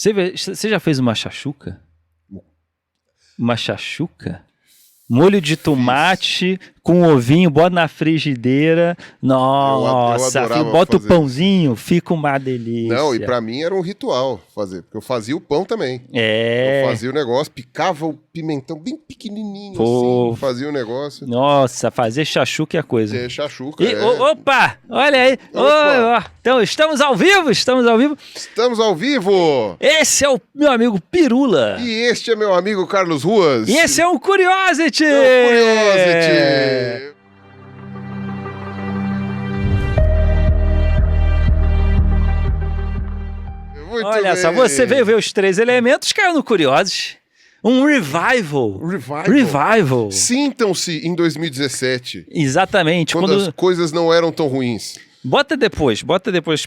Você já fez uma chachuca? Uma chachuca? Molho de tomate com ovinho, bota na frigideira. Nossa, bota o pãozinho, fica uma delícia. Não, e pra mim era um ritual fazer, porque eu fazia o pão também. É. Eu fazia o negócio, picava o pimentão bem pequenininho, assim, fazia o negócio. Nossa, fazer chachuca é coisa. É, chachuca, Opa, olha aí. Então, estamos ao vivo. Estamos ao vivo. Esse é o meu amigo Pirula. E este é meu amigo Carlos Ruas. E esse é o Curiosity. Muito Olha bem. só, você veio ver os 3 elementos, caiu no Curiosity. Um revival. Sintam-se em 2017. Exatamente. Quando as coisas não eram tão ruins. Bota depois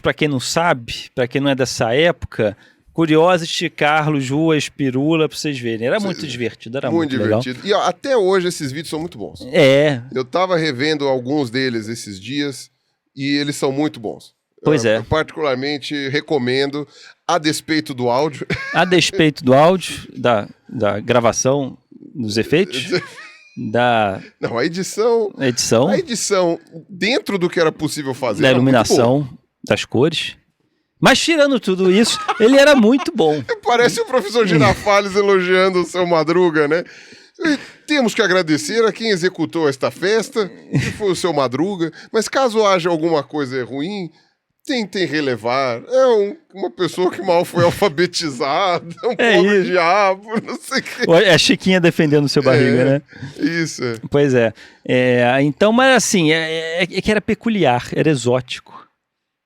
pra quem não sabe, pra quem não é dessa época, Curiosity, Carlos, Ruas, Pirula, pra vocês verem. Era muito divertido, era muito divertido. legal. E ó, até hoje esses vídeos são muito bons. É. Eu tava revendo alguns deles esses dias e eles são muito bons. Pois é. Eu particularmente recomendo, a despeito do áudio. A despeito do áudio, da gravação, dos efeitos, Não, a edição... A edição, dentro do que era possível fazer, da iluminação, das cores... Mas tirando tudo isso, ele era muito bom. Parece o professor Girafales elogiando o seu Madruga, né? E temos que agradecer a quem executou esta festa, que foi o seu Madruga. Mas caso haja alguma coisa ruim, tentem relevar. É uma pessoa que mal foi alfabetizada, pobre diabo, não sei o que. É a Chiquinha defendendo o seu barriga, né? Isso. Pois é. Então, mas assim, é que era peculiar, era exótico.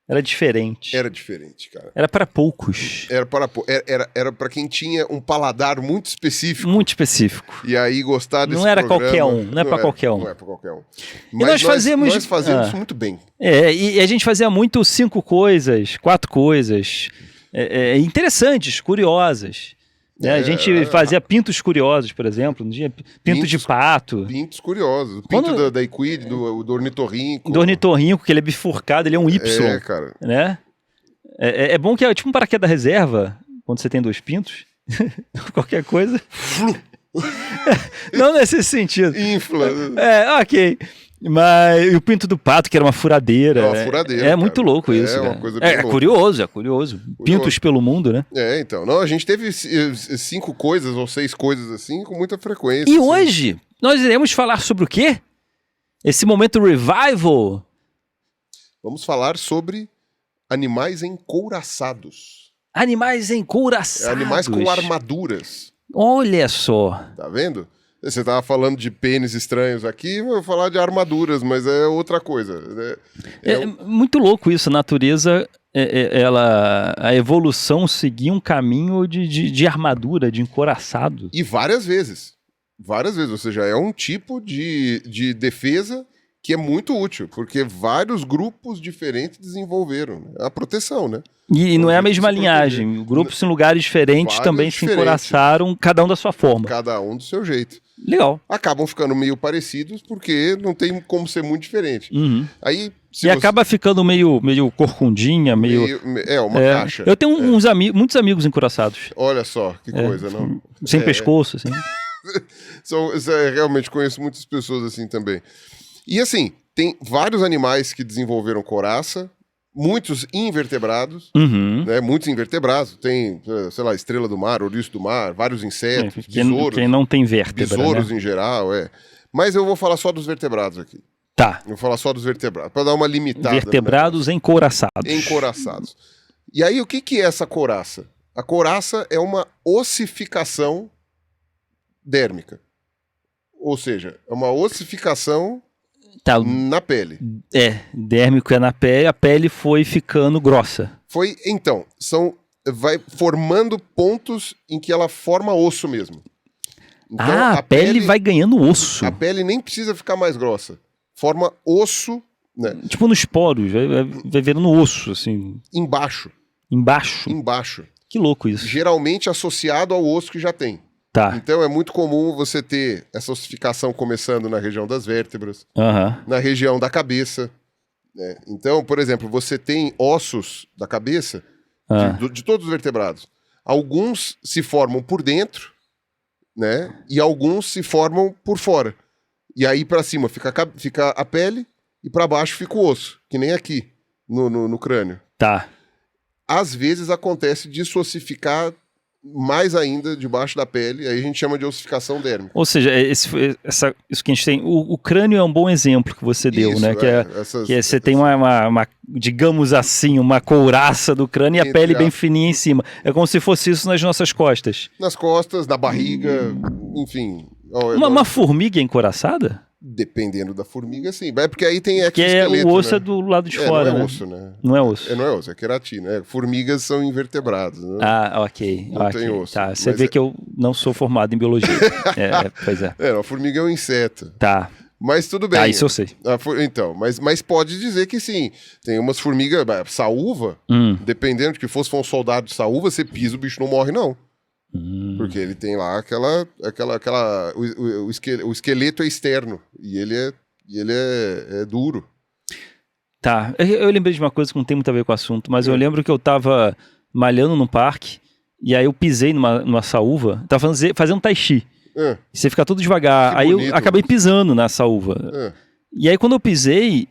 Era diferente. Era diferente, cara. Era para poucos. Era para quem tinha um paladar muito específico. Muito específico. E aí gostar desse Não era programa, qualquer um. Não é para qualquer um. Não é para qualquer um. E Mas nós fazíamos muito bem. E a gente fazia muito 5 coisas, 4 coisas interessantes, curiosas. A gente fazia pintos curiosos, por exemplo. Pinto de pato. Pintos curiosos. O pinto da Equid, do ornitorrinco. Do ornitorrinco, que ele é bifurcado, ele é um Y. É, cara. Né? É bom que é tipo um paraquedas reserva, quando você tem 2 pintos. Qualquer coisa. Não nesse sentido. Infla. Ok. Mas o pinto do pato, que era uma furadeira. Uma furadeira. É muito louco isso. É uma coisa bem louca. Curioso. Pintos pelo mundo, né? Então. Não, a gente teve 5 coisas ou 6 coisas assim com muita frequência. E hoje, nós iremos falar sobre o quê? Esse momento revival. Vamos falar sobre animais encouraçados. Animais encouraçados. Animais com armaduras. Olha só. Tá vendo? Você tava falando de pênis estranhos aqui, eu vou falar de armaduras, mas é outra coisa. Muito louco isso, a natureza, a evolução seguia um caminho de armadura, de encouraçado. E várias vezes, ou seja, é um tipo de defesa que é muito útil, porque vários grupos diferentes desenvolveram a proteção, né? E não é a mesma linhagem, grupos em lugares diferentes também se encouraçaram, cada um da sua forma. Cada um do seu jeito. Legal. Acabam ficando meio parecidos porque não tem como ser muito diferente. Uhum. Aí, acaba ficando meio corcundinha, uma caixa. Eu tenho muitos amigos encouraçados. Olha só, que coisa, não? Sem pescoço, assim. Realmente conheço muitas pessoas assim também. E assim, tem vários animais que desenvolveram couraça, muitos invertebrados, né? Muitos invertebrados. Tem, sei lá, estrela do mar, ouriço do mar, vários insetos, besouros. Quem não tem vértebra, besouros, né? em geral, Mas eu vou falar só dos vertebrados aqui. Tá. Eu vou falar só dos vertebrados, para dar uma limitada. Vertebrados encouraçados. Encouraçados. E aí, o que é essa couraça? A couraça é uma ossificação dérmica. Ou seja, é uma ossificação na pele. Dérmico é na pele, a pele foi ficando grossa. Vai formando pontos em que ela forma osso mesmo. Então, a pele vai ganhando osso. A pele nem precisa ficar mais grossa. Forma osso, né? Tipo nos poros, vai virando osso, assim. Embaixo. Que louco isso. Geralmente associado ao osso que já tem. Tá. Então é muito comum você ter essa ossificação começando na região das vértebras, na região da cabeça. Né? Então, por exemplo, você tem ossos da cabeça de todos os vertebrados. Alguns se formam por dentro, né? E alguns se formam por fora. E aí pra cima fica a pele e pra baixo fica o osso, que nem aqui no crânio. Tá. Às vezes acontece de ossificar mais ainda debaixo da pele, aí a gente chama de ossificação dérmica. Ou seja, isso que a gente tem. O crânio é um bom exemplo que você deu, Isso, né? Que você tem uma, digamos assim, uma couraça do crânio e a pele bem fininha em cima. É como se fosse isso nas nossas costas. Nas costas, na barriga, enfim. Uma formiga é encouraçada? Dependendo da formiga, sim. É porque aí tem exoesqueleto. Que o osso, né? É do lado de fora, não é né? Osso, né? Não é osso. Não é osso, é queratina. Formigas são invertebrados, né? Ah, ok. Não tem osso. Tá, você vê que eu não sou formado em biologia. Pois é. A formiga é um inseto. Tá. Mas tudo bem. Ah, isso eu sei. Então, mas pode dizer que sim. Tem umas formigas, saúva, dependendo de que for um soldado de saúva, você pisa, o bicho não morre, não. Porque ele tem lá o esqueleto é externo e ele é duro. Tá, eu lembrei de uma coisa que não tem muito a ver com o assunto, mas eu lembro que eu tava malhando num parque e aí eu pisei numa saúva, tava fazendo tai chi. Você fica todo devagar, aí eu acabei pisando na saúva. E aí quando eu pisei,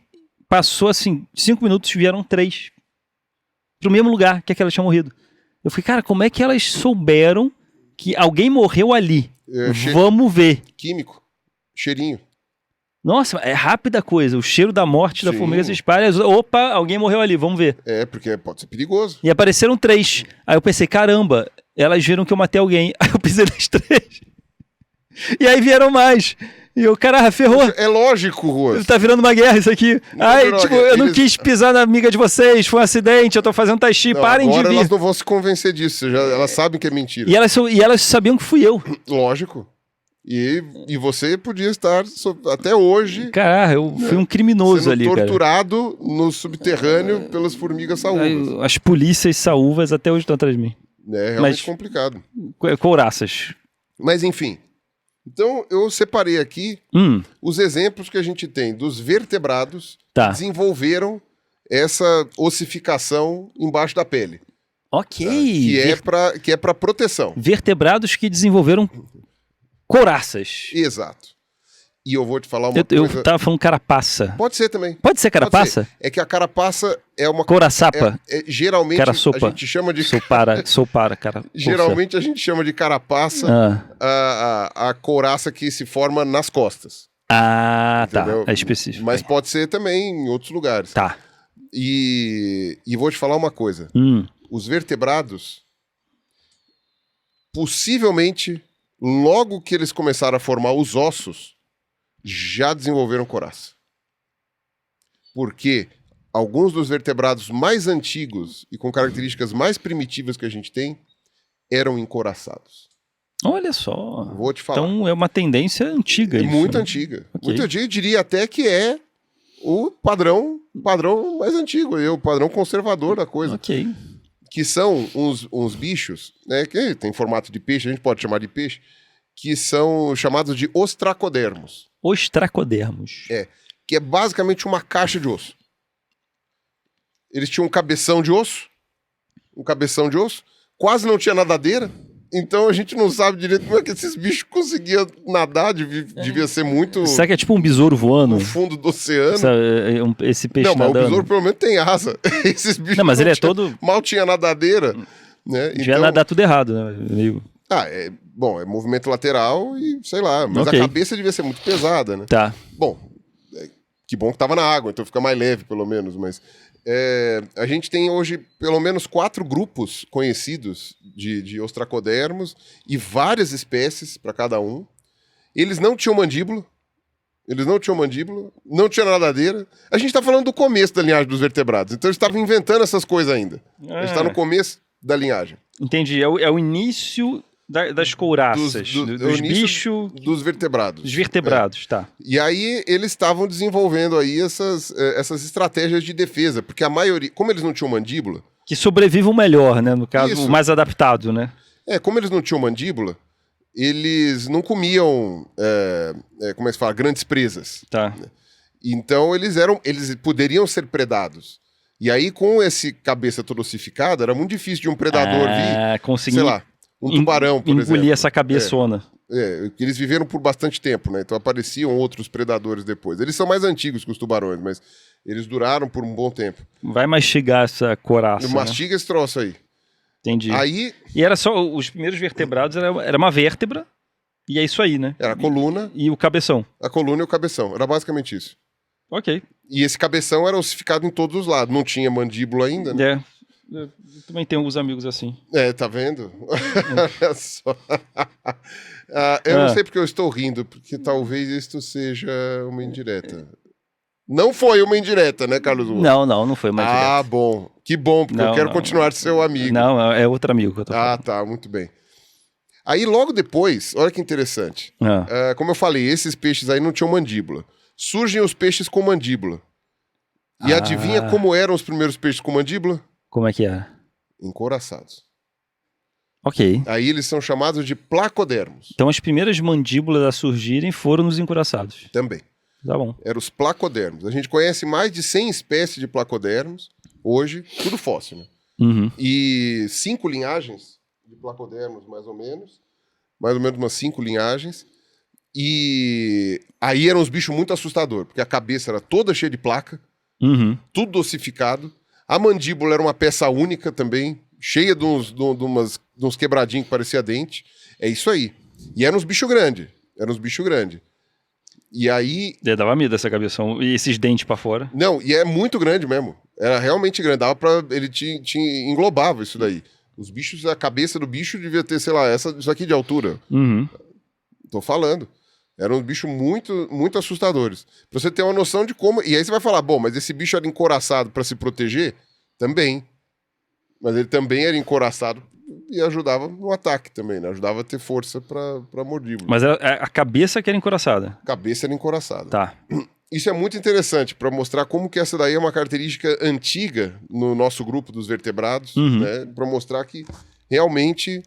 passou assim, 5 minutos, vieram 3 pro mesmo lugar que aquelas tinham morrido. Eu falei, cara, como é que elas souberam que alguém morreu ali? Vamos ver. Químico, cheirinho. Nossa, é rápida a coisa. O cheiro da morte da formiga se espalha. Opa, alguém morreu ali, vamos ver. Porque pode ser perigoso. E apareceram 3. Aí eu pensei, caramba, elas viram que eu matei alguém. Aí eu pisei nas 3. E aí vieram mais. E eu, caralho, ferrou. É lógico, Ruas. Tá virando uma guerra isso aqui. Eu não quis pisar na amiga de vocês, foi um acidente, eu tô fazendo tai chi, parem de vir. Agora elas não vão se convencer disso, elas sabem que é mentira. E elas sabiam que fui eu. Lógico. E você podia estar, até hoje... Caralho, eu fui um criminoso ali, cara. Torturado no subterrâneo pelas formigas saúvas. As polícias saúvas até hoje estão atrás de mim. É realmente complicado. Couraças. Mas enfim... Então, eu separei aqui os exemplos que a gente tem dos vertebrados que desenvolveram essa ossificação embaixo da pele. Ok. Que é para proteção. Vertebrados que desenvolveram couraças. Exato. E eu vou te falar uma coisa... Eu tava falando carapaça. Pode ser também. Pode ser carapaça? É que a carapaça é uma... Couraçapa. Geralmente a gente chama de... Sou para, cara. Geralmente a gente chama de carapaça a couraça que se forma nas costas. Ah, entendeu? Tá. É específico. Mas pode ser também em outros lugares. Tá. E vou te falar uma coisa. Os vertebrados, possivelmente, logo que eles começaram a formar os ossos, já desenvolveram couraça. Porque alguns dos vertebrados mais antigos e com características mais primitivas que a gente tem eram encouraçados. Olha só. Vou te falar. Então é uma tendência antiga. É muito antiga. Okay. Muito antiga, eu diria até que é o padrão mais antigo, o padrão conservador da coisa. Ok. Que são uns bichos, né, que tem formato de peixe, a gente pode chamar de peixe, que são chamados de ostracodermos. Ostracodermos. Que é basicamente uma caixa de osso. Eles tinham um cabeção de osso, quase não tinha nadadeira, então a gente não sabe direito como é que esses bichos conseguiam nadar, devia ser muito... Será que é tipo um besouro voando? No fundo do oceano. Esse peixe não, nadando? Não, mas o besouro pelo menos tem asa. Esses bichos não, mas ele é todo... Mal tinha nadadeira. Né? Devia nadar tudo errado, né, amigo? Bom, é movimento lateral e sei lá, mas a cabeça devia ser muito pesada, né? Tá. Bom, que bom que tava na água, então fica mais leve pelo menos, mas a gente tem hoje pelo menos 4 grupos conhecidos de ostracodermos e várias espécies para cada um. Eles não tinham mandíbula, não tinha nadadeira. A gente tá falando do começo da linhagem dos vertebrados, então eles estavam inventando essas coisas ainda. A gente tá no começo da linhagem. Entendi, é o início... Das couraças, dos bichos... Dos vertebrados. Dos vertebrados, tá. E aí eles estavam desenvolvendo aí essas estratégias de defesa, porque a maioria, como eles não tinham mandíbula... Que sobrevivam melhor, né? No caso, o mais adaptado, né? Como eles não tinham mandíbula, eles não comiam, como é que se fala, grandes presas. Tá. Então eles poderiam ser predados. E aí, com esse cabeça toda ossificada, era muito difícil de um predador vir, conseguir, sei lá, um tubarão, por exemplo. Engolir essa cabeçona. Eles viveram por bastante tempo, né? Então apareciam outros predadores depois. Eles são mais antigos que os tubarões, mas eles duraram por um bom tempo. Vai mastigar essa coraça. Mastiga esse troço aí. Entendi. Aí... E era só, os primeiros vertebrados, era uma vértebra, e é isso aí, né? Era a coluna. E o cabeção. A coluna e o cabeção. Era basicamente isso. Ok. E esse cabeção era ossificado em todos os lados. Não tinha mandíbula ainda, né? Eu também tenho alguns amigos assim. Tá vendo? Olha só. Eu não sei porque eu estou rindo, porque talvez isto seja uma indireta. Não foi uma indireta, né, Carlos? Não foi uma indireta. Ah, bom. Que bom, porque eu quero continuar seu amigo. Não, é outro amigo que eu tô falando. Tá, muito bem. Aí, logo depois, olha que interessante. Como eu falei, esses peixes aí não tinham mandíbula. Surgem os peixes com mandíbula. E adivinha como eram os primeiros peixes com mandíbula? Como é que é? Encouraçados. Ok. Aí eles são chamados de placodermos. Então as primeiras mandíbulas a surgirem foram nos encouraçados. Também. Tá bom. Eram os placodermos. A gente conhece mais de 100 espécies de placodermos hoje, tudo fóssil, né? Uhum. E 5 linhagens de placodermos, mais ou menos umas 5 linhagens. E aí eram uns bichos muito assustadores, porque a cabeça era toda cheia de placa, tudo ossificado. A mandíbula era uma peça única também, cheia de uns quebradinhos que parecia dente. É isso aí. E eram uns bichos grandes. E aí... Dava medo essa cabeção. E esses dentes pra fora. Não, e é muito grande mesmo. Era realmente grande. Dava pra... Ele englobava isso daí. Os bichos, a cabeça do bicho devia ter, sei lá, isso aqui de altura. Tô falando. Eram uns bichos muito, muito assustadores. Pra você ter uma noção de como... E aí você vai falar, bom, mas esse bicho era encouraçado pra se proteger? Também. Mas ele também era encouraçado e ajudava no ataque também, né? Ajudava a ter força pra mordíbula. Mas a cabeça que era encouraçada. A cabeça era encouraçada. Tá. Isso é muito interessante para mostrar como que essa daí é uma característica antiga no nosso grupo dos vertebrados, né? Para mostrar que realmente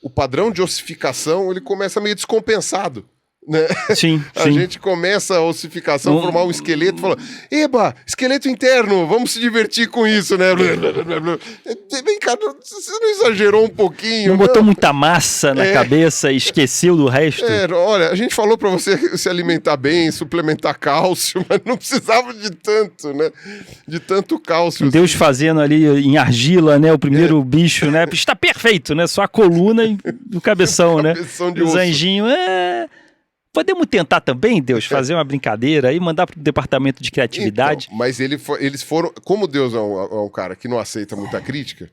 o padrão de ossificação ele começa meio descompensado. Né? Sim. A gente começa a ossificação, formar um esqueleto e fala, eba, esqueleto interno, vamos se divertir com isso, né? Vem cá, você não exagerou um pouquinho? Não botou muita massa na cabeça e esqueceu do resto? Olha, a gente falou pra você se alimentar bem, suplementar cálcio, mas não precisava de tanto, né? De tanto cálcio. Deus fazendo ali em argila, né? O primeiro bicho, né? Está perfeito, né? Só a coluna e o cabeção, né? Os anjinhos, podemos tentar também, Deus, fazer uma brincadeira e mandar para o departamento de criatividade. Então, mas eles foram... Como Deus é um cara que não aceita muita crítica,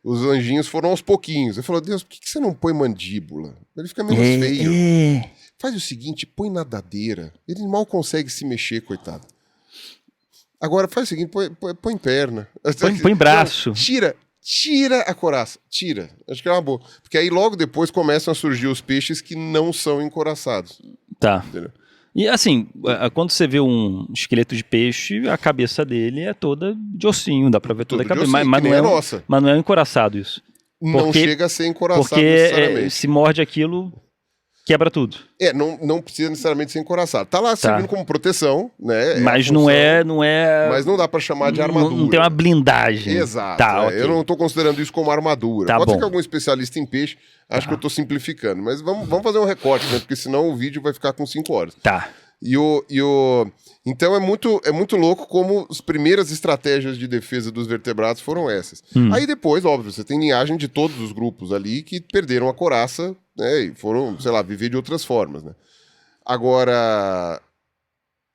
os anjinhos foram aos pouquinhos. Ele falou, Deus, por que você não põe mandíbula? Ele fica menos feio. Faz o seguinte, põe nadadeira. Ele mal consegue se mexer, coitado. Agora faz o seguinte, põe perna. Põe braço. Não, tira a coraça. Tira. Acho que é uma boa. Porque aí logo depois começam a surgir os peixes que não são encouraçados. Tá. Entendeu? E assim, quando você vê um esqueleto de peixe, a cabeça dele é toda de ossinho, dá pra ver toda a cabeça. Ossinho, mas não é encoraçado isso. Não chega a ser encoraçado porque necessariamente. Se morde aquilo, quebra tudo. Não precisa necessariamente ser encoraçado. Tá lá servindo como proteção, né? Mas não é... Mas não dá pra chamar de armadura. Não tem uma blindagem. Exato. Tá, okay. Eu não tô considerando isso como armadura. Tá, Pode bom. ser que algum especialista em peixe acho que eu tô simplificando. Mas vamos fazer um recorte, né? Porque senão o vídeo vai ficar com 5 horas. Tá. Então é muito louco como as primeiras estratégias de defesa dos vertebrados foram essas. Aí depois, óbvio, você tem linhagem de todos os grupos ali que perderam a coraça, né, e foram, sei lá, viver de outras formas, né? Agora,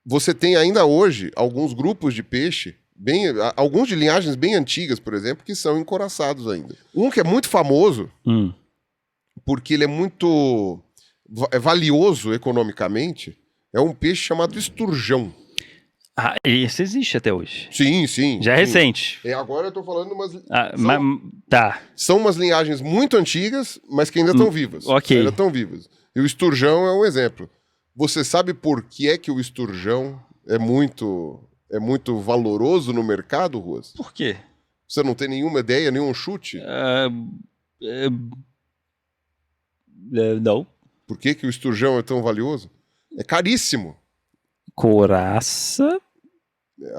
você tem ainda hoje alguns grupos de peixe, alguns de linhagens bem antigas, por exemplo, que são encoraçados ainda. Um que é muito famoso, porque ele é muito valioso economicamente, é um peixe chamado esturjão. Ah, esse existe até hoje. Sim. Já é recente. Agora eu tô falando umas... Tá. São umas linhagens muito antigas, mas que ainda estão vivas. Ok. Ainda estão vivas. E o esturjão é um exemplo. Você sabe por que é que o esturjão é muito valoroso no mercado, Ruas? Por quê? Você não tem nenhuma ideia, nenhum chute? Não. Por que o esturjão é tão valioso? É caríssimo. Coraça?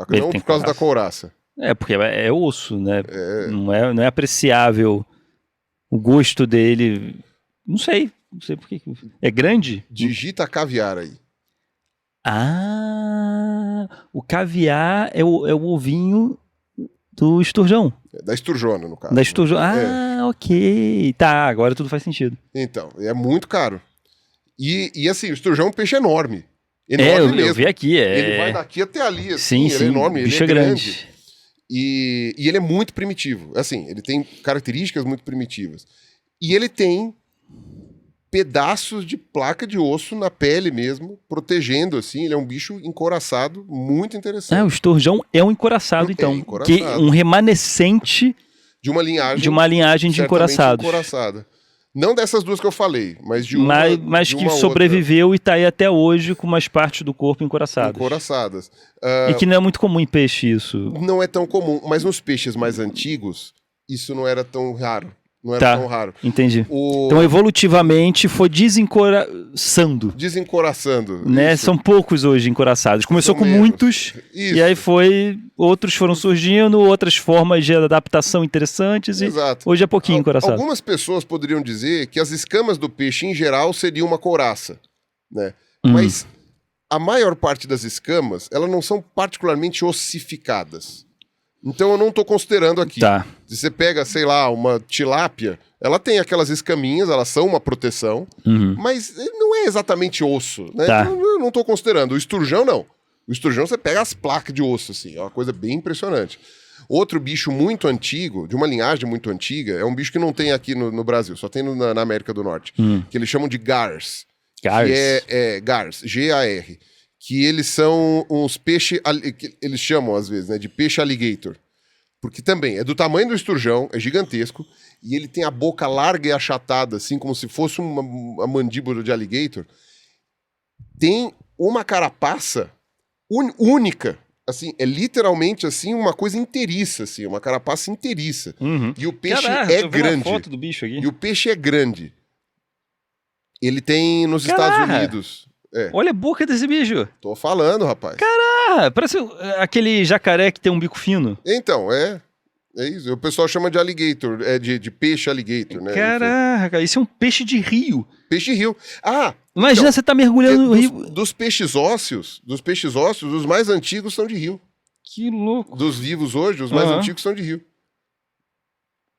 Não por causa da couraça. Porque é osso, né? Não é apreciável o gosto dele. Não sei por que. É grande? Digita caviar aí. O caviar é o ovinho do esturjão. Da esturjona, no caso. Da esturjona. Ok. Tá, agora tudo faz sentido. Então, é muito caro. E assim, o esturjão é um peixe enorme. Enorme mesmo. Eu vi aqui. Ele vai daqui até ali, assim, sim, ele é enorme, bicho ele é grande. E ele é muito primitivo. Assim, ele tem características muito primitivas. E ele tem pedaços de placa de osso na pele mesmo, protegendo, assim. Ele é um bicho encoraçado, muito interessante. O esturjão é um encoraçado, então. Encoraçado. Um remanescente de uma linhagem de encoraçados. Encoraçada. Não dessas duas que eu falei, mas de uma Mas de que uma sobreviveu e tá aí até hoje com umas partes do corpo encoraçadas. E que não é muito comum em peixe isso. Não é tão comum, mas nos peixes mais antigos, isso não era tão raro. Não era tão raro. Entendi. Então, evolutivamente, foi desencoraçando. Né? São poucos hoje encoraçados. Começou com muitos, e aí outros foram surgindo, outras formas de adaptação interessantes, Exato. E hoje é pouquinho encoraçado. Algumas pessoas poderiam dizer que as escamas do peixe, em geral, seriam uma couraça, né? Mas a maior parte das escamas, elas não são particularmente ossificadas. Então eu não estou considerando aqui. Tá. Se você pega, sei lá, uma tilápia, ela tem aquelas escaminhas, elas são uma proteção, mas não é exatamente osso, né? Tá. Então, eu não estou considerando. O esturjão, não. O esturjão, você pega as placas de osso, assim, é uma coisa bem impressionante. Outro bicho muito antigo, de uma linhagem muito antiga, é um bicho que não tem aqui no Brasil, só tem na América do Norte, que eles chamam de gars. Gars? Que gars, G-A-R. Que eles são uns peixes, que eles chamam às vezes, né, de peixe alligator. Porque também é do tamanho do esturjão, é gigantesco, e ele tem a boca larga e achatada, assim, como se fosse uma mandíbula de alligator. Tem uma carapaça única, assim, é literalmente, assim, uma coisa inteiriça, assim, uma carapaça inteiriça. E o peixe é grande. Uma foto do bicho aqui. E o peixe é grande. Ele tem nos Estados Unidos... Olha a boca desse bicho. Tô falando, rapaz. Caraca, parece aquele jacaré que tem um bico fino. Então, é isso. O pessoal chama de alligator, de peixe alligator, né? Caraca, isso é um peixe de rio. Peixe rio. Imagina então, você tá mergulhando no rio. Dos peixes ósseos, os mais antigos são de rio. Que louco. Dos vivos hoje, os mais antigos são de rio.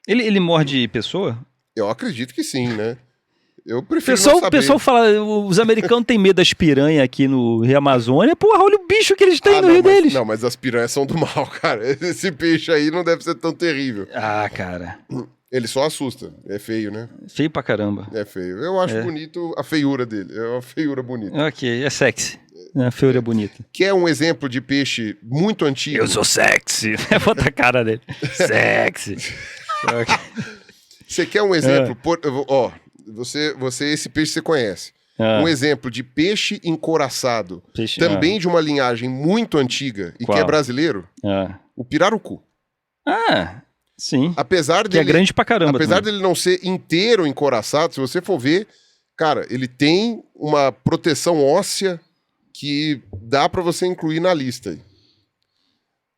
Ele morde pessoa? Eu acredito que sim, né? Eu prefiro não saber. O pessoal fala, os americanos têm medo das piranhas aqui no Rio Amazônia. Porra, olha o bicho que eles têm no rio deles. Não, mas as piranhas são do mal, cara. Esse peixe aí não deve ser tão terrível. Cara. Ele só assusta. É feio, né? Feio pra caramba. É feio. Eu acho bonito a feiura dele. É uma feiura bonita. Ok, é sexy. A feiura bonita. Que é um exemplo de peixe muito antigo. Eu sou sexy. É outra cara dele. Sexy. Você quer um exemplo? Esse peixe você conhece. Um exemplo de peixe encoraçado, também de uma linhagem muito antiga e que é brasileiro, o pirarucu. Sim. Apesar que é grande pra caramba. Apesar dele não ser inteiro encoraçado, se você for ver, cara, ele tem uma proteção óssea que dá pra você incluir na lista.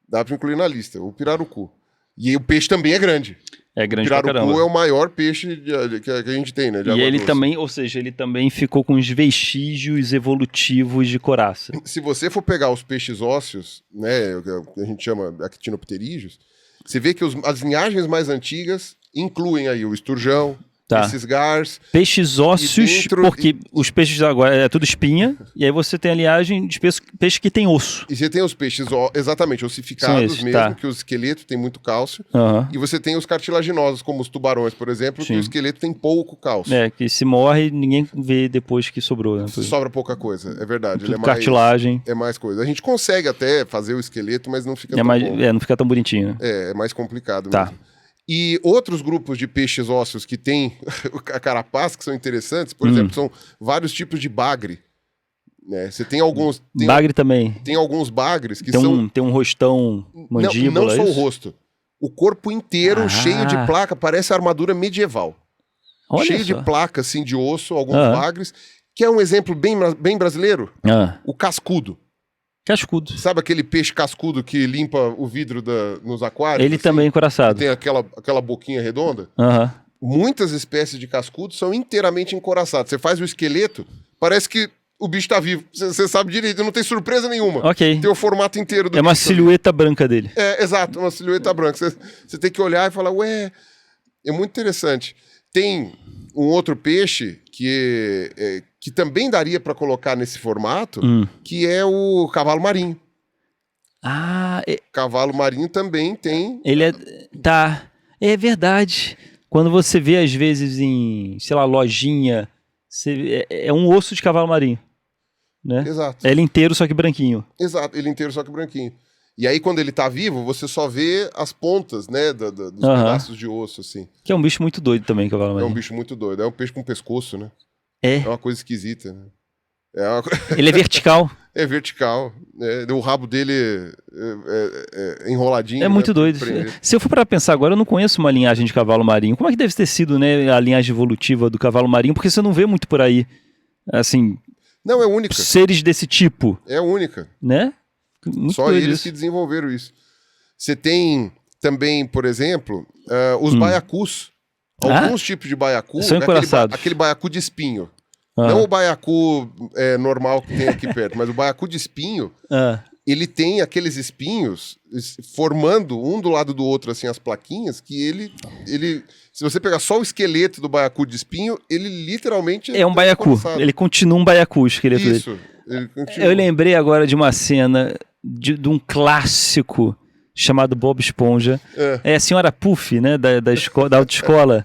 Dá pra incluir na lista, o pirarucu. E o peixe também é grande. É grande pra caramba. O pirarucu é o maior peixe que a gente tem, né? E ele também, ou seja, ele também ficou com os vestígios evolutivos de coraça. Se você for pegar os peixes ósseos, né, que a gente chama actinopterídeos, você vê que as linhagens mais antigas incluem aí o esturjão, esses gars. Peixes ósseos, porque os peixes agora é tudo espinha, e aí você tem a linhagem de peixe que tem osso. E você tem os peixes, exatamente, ossificados mesmo, que o esqueleto tem muito cálcio. E você tem os cartilaginosos, como os tubarões, por exemplo, que o esqueleto tem pouco cálcio. Que se morre, ninguém vê depois que sobrou. Né? Sobra pouca coisa, é verdade. Tudo cartilagem. É mais coisa. A gente consegue até fazer o esqueleto, mas não fica tão bom. Não fica tão bonitinho. É mais complicado mesmo. E outros grupos de peixes ósseos que têm a carapaça, que são interessantes, por exemplo, são vários tipos de bagre. Né? Você tem alguns... Bagre também. Tem alguns bagres que tem um rostão mandíbula. Não só o rosto. O corpo inteiro cheio de placa, parece armadura medieval. Olha cheio só. de placa, assim, de osso, alguns bagres. Que é um exemplo bem brasileiro. O cascudo. Cascudo. Sabe aquele peixe cascudo que limpa o vidro nos aquários? Ele também é encoraçado. Tem aquela boquinha redonda? Muitas espécies de cascudo são inteiramente encoraçadas. Você faz o esqueleto, parece que o bicho tá vivo. Você sabe direito, não tem surpresa nenhuma. Ok. Tem o formato inteiro do bicho. É uma silhueta branca dele. Exato, uma silhueta branca. Você tem que olhar e falar, ué, é muito interessante. Tem um outro peixe que também daria para colocar nesse formato, que é o cavalo marinho. Cavalo marinho também tem... Ele é... Tá. É verdade. Quando você vê, às vezes, em, sei lá, lojinha, é um osso de cavalo marinho. Né? Exato. É ele inteiro, só que branquinho. Exato, ele inteiro, só que branquinho. E aí, quando ele tá vivo, você só vê as pontas, né, dos pedaços de osso, assim. Que é um bicho muito doido também, cavalo marinho. É um bicho muito doido. É um peixe com pescoço, né? É uma coisa esquisita, né? Ele é vertical. É vertical. O rabo dele é enroladinho. É muito doido. Se eu for para pensar agora, eu não conheço uma linhagem de cavalo marinho. Como é que deve ter sido, né, a linhagem evolutiva do cavalo marinho? Porque você não vê muito por aí, assim... Não, é única. Seres desse tipo. É única. Né? Muito só eles que desenvolveram isso. Você tem também, por exemplo, os baiacus. Alguns tipos de baiacu. São encoraçados. Aquele baiacu de espinho. Não o baiacu normal que tem aqui perto, mas o baiacu de espinho, ele tem aqueles espinhos formando um do lado do outro, assim, as plaquinhas, que ele se você pegar só o esqueleto do baiacu de espinho, ele literalmente é um baiacu. Ele continua um baiacu, o esqueleto Isso, dele. Eu lembrei agora de uma cena de um clássico chamado Bob Esponja. É a senhora Puff, né, da autoescola.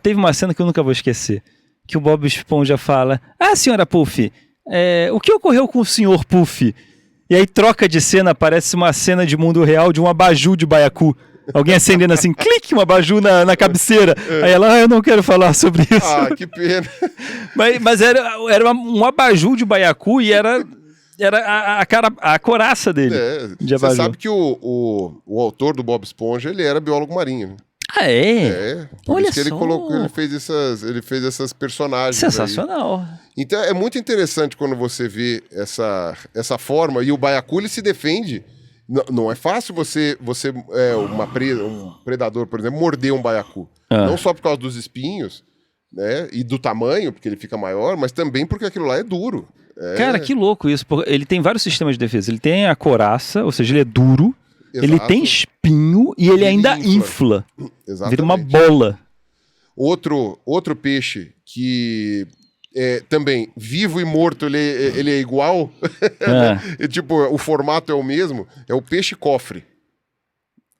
Teve uma cena que eu nunca vou esquecer. Que o Bob Esponja fala: senhora Puff, o que ocorreu com o senhor Puff? E aí troca de cena, parece uma cena de mundo real de um abajur de baiacu. Alguém acendendo assim, clique, um abajur na cabeceira. Aí ela, eu não quero falar sobre isso. Que pena. Mas era um abajur de baiacu e era a coraça dele. Você sabe que o autor do Bob Esponja, ele era biólogo marinho, né? Por isso que ele fez essas personagens. Sensacional. Aí. Então é muito interessante quando você vê essa forma, e o baiacu ele se defende. Não é fácil um predador, por exemplo, morder um baiacu. Não só por causa dos espinhos, né, e do tamanho, porque ele fica maior, mas também porque aquilo lá é duro. Cara, que louco isso. Ele tem vários sistemas de defesa. Ele tem a coraça, ou seja, ele é duro. Exato. Ele tem espinho e ele ainda infla. Exatamente. Vira uma bola. Outro peixe que também, vivo e morto, ele é igual. Tipo, o formato é o mesmo. É o peixe-cofre.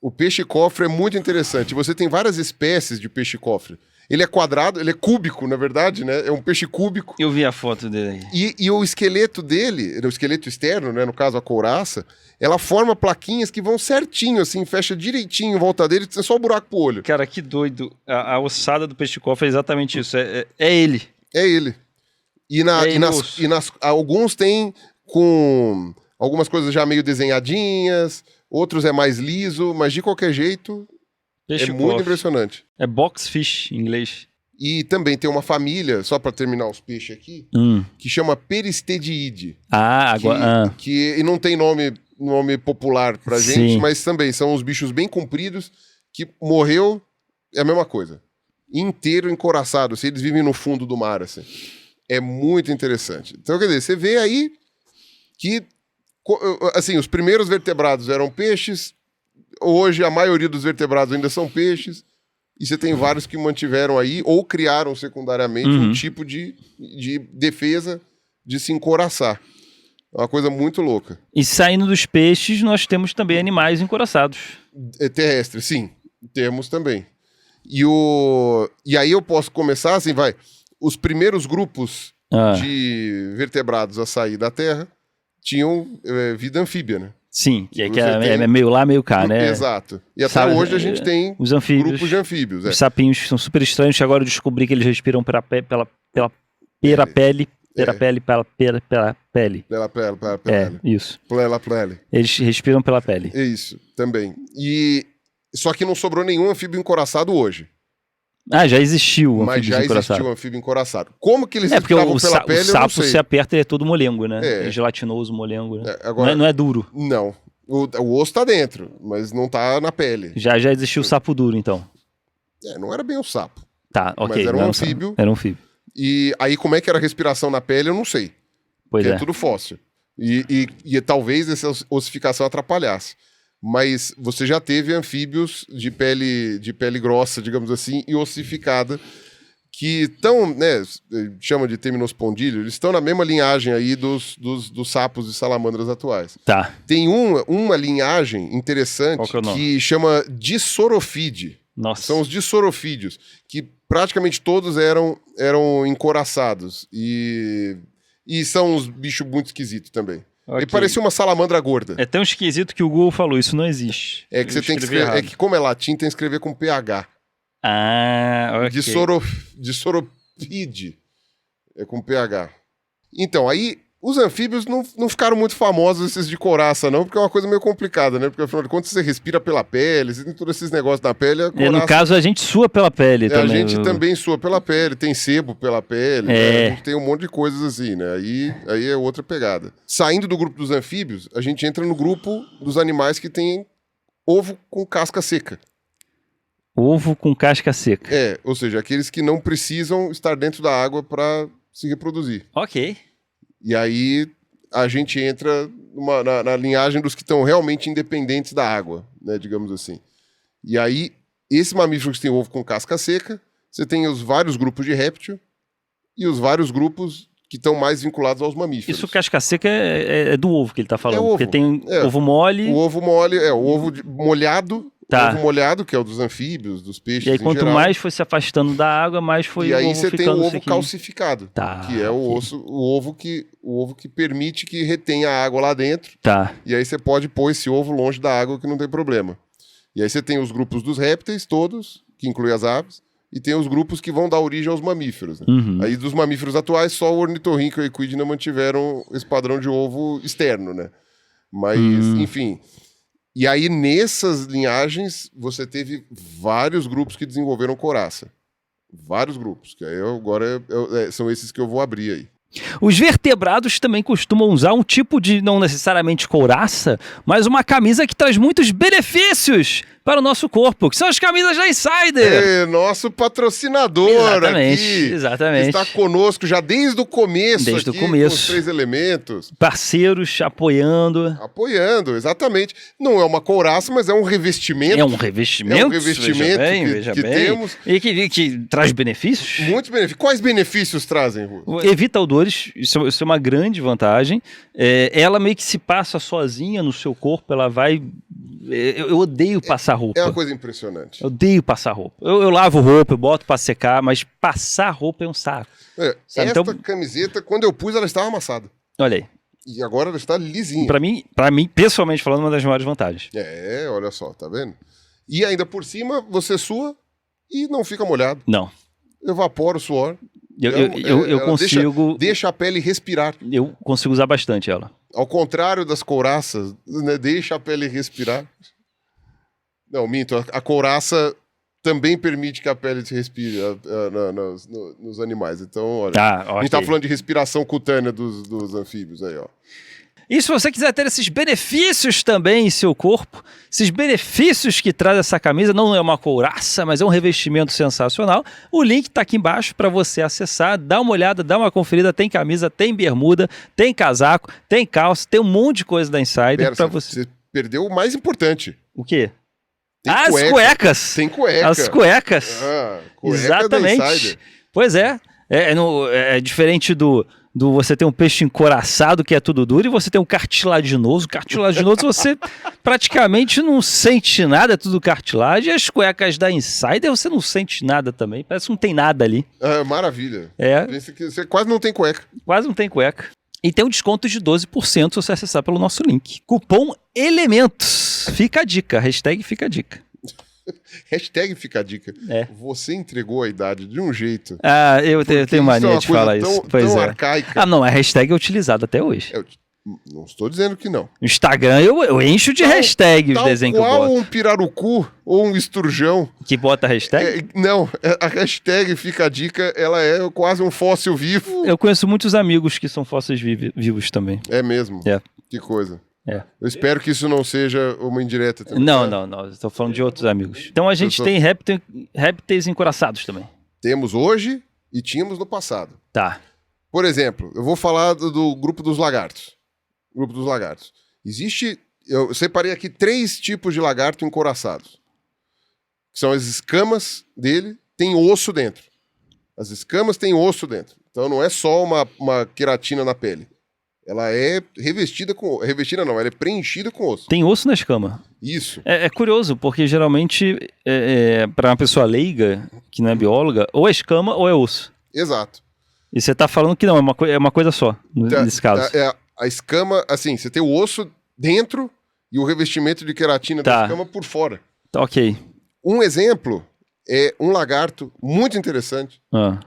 O peixe-cofre é muito interessante. Você tem várias espécies de peixe-cofre. Ele é quadrado, ele é cúbico, na verdade, né? É um peixe cúbico. Eu vi a foto dele aí. E o esqueleto dele, o esqueleto externo, né? No caso, a couraça, ela forma plaquinhas que vão certinho, assim, fecha direitinho em volta dele, é só o buraco pro olho. Cara, que doido. A ossada do peixe-cofre é exatamente isso. É ele. É ele. Alguns tem com algumas coisas já meio desenhadinhas, outros é mais liso, mas de qualquer jeito... É muito impressionante. É boxfish em inglês. E também tem uma família, só para terminar os peixes aqui, que chama Peristediide. Agora... E não tem nome popular pra gente, mas também são uns bichos bem compridos que morreu, é a mesma coisa. Inteiro encoraçado, assim, eles vivem no fundo do mar, assim. É muito interessante. Então, quer dizer, você vê aí que, assim, os primeiros vertebrados eram peixes. Hoje, a maioria dos vertebrados ainda são peixes, e você tem vários que mantiveram aí, ou criaram secundariamente um tipo de defesa de se encoraçar. É uma coisa muito louca. E saindo dos peixes, nós temos também animais encoraçados. Terrestres, sim. Temos também. E aí eu posso começar assim, os primeiros grupos de vertebrados a sair da Terra tinham vida anfíbia, né? Sim, que é meio lá, meio cá, né? Exato. E até hoje a gente tem os anfíbios, grupos de anfíbios. Os sapinhos que são super estranhos, que agora eu descobri que eles respiram pela pele. Pela pele. Isso. Pela pele. Eles respiram pela pele. Isso, também. Só que não sobrou nenhum anfíbio encoraçado hoje. Já existiu o mas anfíbio já encoraçado. existiu o anfíbio encoraçado. Como que eles porque respiravam pela pele, o sapo, eu não sei. se aperta, ele é todo molengo, né? É gelatinoso, molengo, né? Agora, não é duro. Não. O osso tá dentro, mas não tá na pele. Já existiu o sapo duro, então. Não era bem um sapo. Tá, ok. Mas era um anfíbio. Era um anfíbio. E aí, como é que era a respiração na pele, eu não sei. Pois é tudo fóssil. E talvez essa ossificação atrapalhasse. Mas você já teve anfíbios de pele grossa, digamos assim, e ossificada, que estão, né, chama de teminospondíleo, eles estão na mesma linhagem aí dos sapos e salamandras atuais. Tá. Tem uma linhagem interessante que chama dissorofide. Nossa. São os dissorofídeos, que praticamente todos eram encoraçados. E são uns bichos muito esquisitos também. Okay. E parecia uma salamandra gorda. É tão esquisito que o Google falou, isso não existe. É que você tem que escrever, que como é latim, tem que escrever com PH. Ok. Dissoropide. É com PH. Então, aí os anfíbios não ficaram muito famosos esses de couraça, não, porque é uma coisa meio complicada, né? Porque afinal de contas você respira pela pele, você tem todos esses negócios na pele. No caso, a gente sua pela pele também. A gente também sua pela pele, tem sebo pela pele, né? A gente tem um monte de coisas assim, né? Aí é outra pegada. Saindo do grupo dos anfíbios, a gente entra no grupo dos animais que tem ovo com casca seca. Ovo com casca seca. Ou seja, aqueles que não precisam estar dentro da água para se reproduzir. Ok. E aí a gente entra na linhagem dos que estão realmente independentes da água, né, digamos assim. E aí, esse mamífero que tem ovo com casca seca, você tem os vários grupos de réptil e os vários grupos que estão mais vinculados aos mamíferos. Isso casca seca é do ovo que ele está falando. Ovo. Porque tem ovo mole... O ovo mole o ovo molhado... Tá. Ovo molhado, que é o dos anfíbios, dos peixes. E aí, quanto mais foi se afastando da água, mais foi o ovo ficando. E aí você tem o ovo sequinho. calcificado, que é o ovo que permite que retenha a água lá dentro. Tá. E aí você pode pôr esse ovo longe da água que não tem problema. E aí você tem os grupos dos répteis todos, que inclui as aves, e tem os grupos que vão dar origem aos mamíferos. Né? Uhum. Aí dos mamíferos atuais, só o ornitorrinco e o equidna mantiveram esse padrão de ovo externo, né? Mas, enfim... E aí, nessas linhagens, você teve vários grupos que desenvolveram couraça. Vários grupos, que aí agora são esses que eu vou abrir aí. Os vertebrados também costumam usar um tipo de, não necessariamente couraça, mas uma camisa que traz muitos benefícios para o nosso corpo, que são as camisas da Insider. Nosso patrocinador Exatamente. Está conosco já desde o começo. Desde o começo. Com os 3 elementos. Parceiros apoiando. Apoiando, exatamente. Não é uma couraça, mas é um revestimento. É um revestimento. Veja bem. Temos. E que traz benefícios. Muitos benefícios. Quais benefícios trazem, Rui? Evita odores, isso é uma grande vantagem. Ela meio que se passa sozinha no seu corpo, ela vai... Eu odeio passar roupa. É uma coisa impressionante. Eu odeio passar roupa. Eu lavo roupa, eu boto pra secar, mas passar roupa é um saco. Esta camiseta, quando eu pus, ela estava amassada. Olha aí. E agora ela está lisinha. Pra mim, pessoalmente falando, uma das maiores vantagens. Olha só, tá vendo? E ainda por cima, você sua e não fica molhado. Não. Evapora o suor. Eu consigo... Deixa a pele respirar. Eu consigo usar bastante ela. Ao contrário das couraças, né, deixa a pele respirar. Não, minto. A couraça também permite que a pele se respire nos animais. Então, olha, a gente tá falando de respiração cutânea dos anfíbios aí, ó. E se você quiser ter esses benefícios também em seu corpo, esses benefícios que traz essa camisa, não é uma couraça, mas é um revestimento sensacional, o link está aqui embaixo para você acessar, dá uma olhada, dá uma conferida, tem camisa, tem bermuda, tem casaco, tem calça, tem um monte de coisa da Insider para você. Você perdeu o mais importante. O quê? As cuecas! Tem cueca. As cuecas! Cueca exatamente. Da Insider. Pois é diferente do você ter um peixe encoraçado, que é tudo duro, e você tem um cartilaginoso. Cartilaginoso você praticamente não sente nada, é tudo cartilagem. E as cuecas da Insider você não sente nada também, parece que não tem nada ali. Maravilha. Pensa que você quase não tem cueca. Quase não tem cueca. E tem um desconto de 12% se você acessar pelo nosso link. Cupom ELEMENTOS. Fica a dica, hashtag fica a dica. Hashtag fica a dica. Você entregou a idade de um jeito. Eu tenho mania de falar isso. Tão arcaica. Não, a hashtag é utilizada até hoje. Não estou dizendo que não. No Instagram eu encho de hashtag os desenhos que eu boto. Qual um pirarucu ou um esturjão. Que bota hashtag? Não, a hashtag, fica a dica, ela é quase um fóssil vivo. Eu conheço muitos amigos que são fósseis vivos também. É mesmo? É. Que coisa. É. Eu espero que isso não seja uma indireta também. Não. Estou falando de outros amigos. Então a gente tem répteis encoraçados também. Temos hoje e tínhamos no passado. Tá. Por exemplo, eu vou falar do grupo dos lagartos. Eu separei aqui 3 tipos de lagarto encoraçados. Que são as escamas dele, tem osso dentro. As escamas têm osso dentro. Então não é só uma queratina na pele. Ela é revestida com... Revestida não, ela é preenchida com osso. Tem osso na escama. Isso. É curioso, porque geralmente, para uma pessoa leiga, que não é bióloga, ou é escama ou é osso. Exato. E você tá falando que não, é uma coisa só, nesse caso. A escama, assim, você tem o osso dentro e o revestimento de queratina da escama por fora. Tá, ok. Um exemplo é um lagarto muito interessante,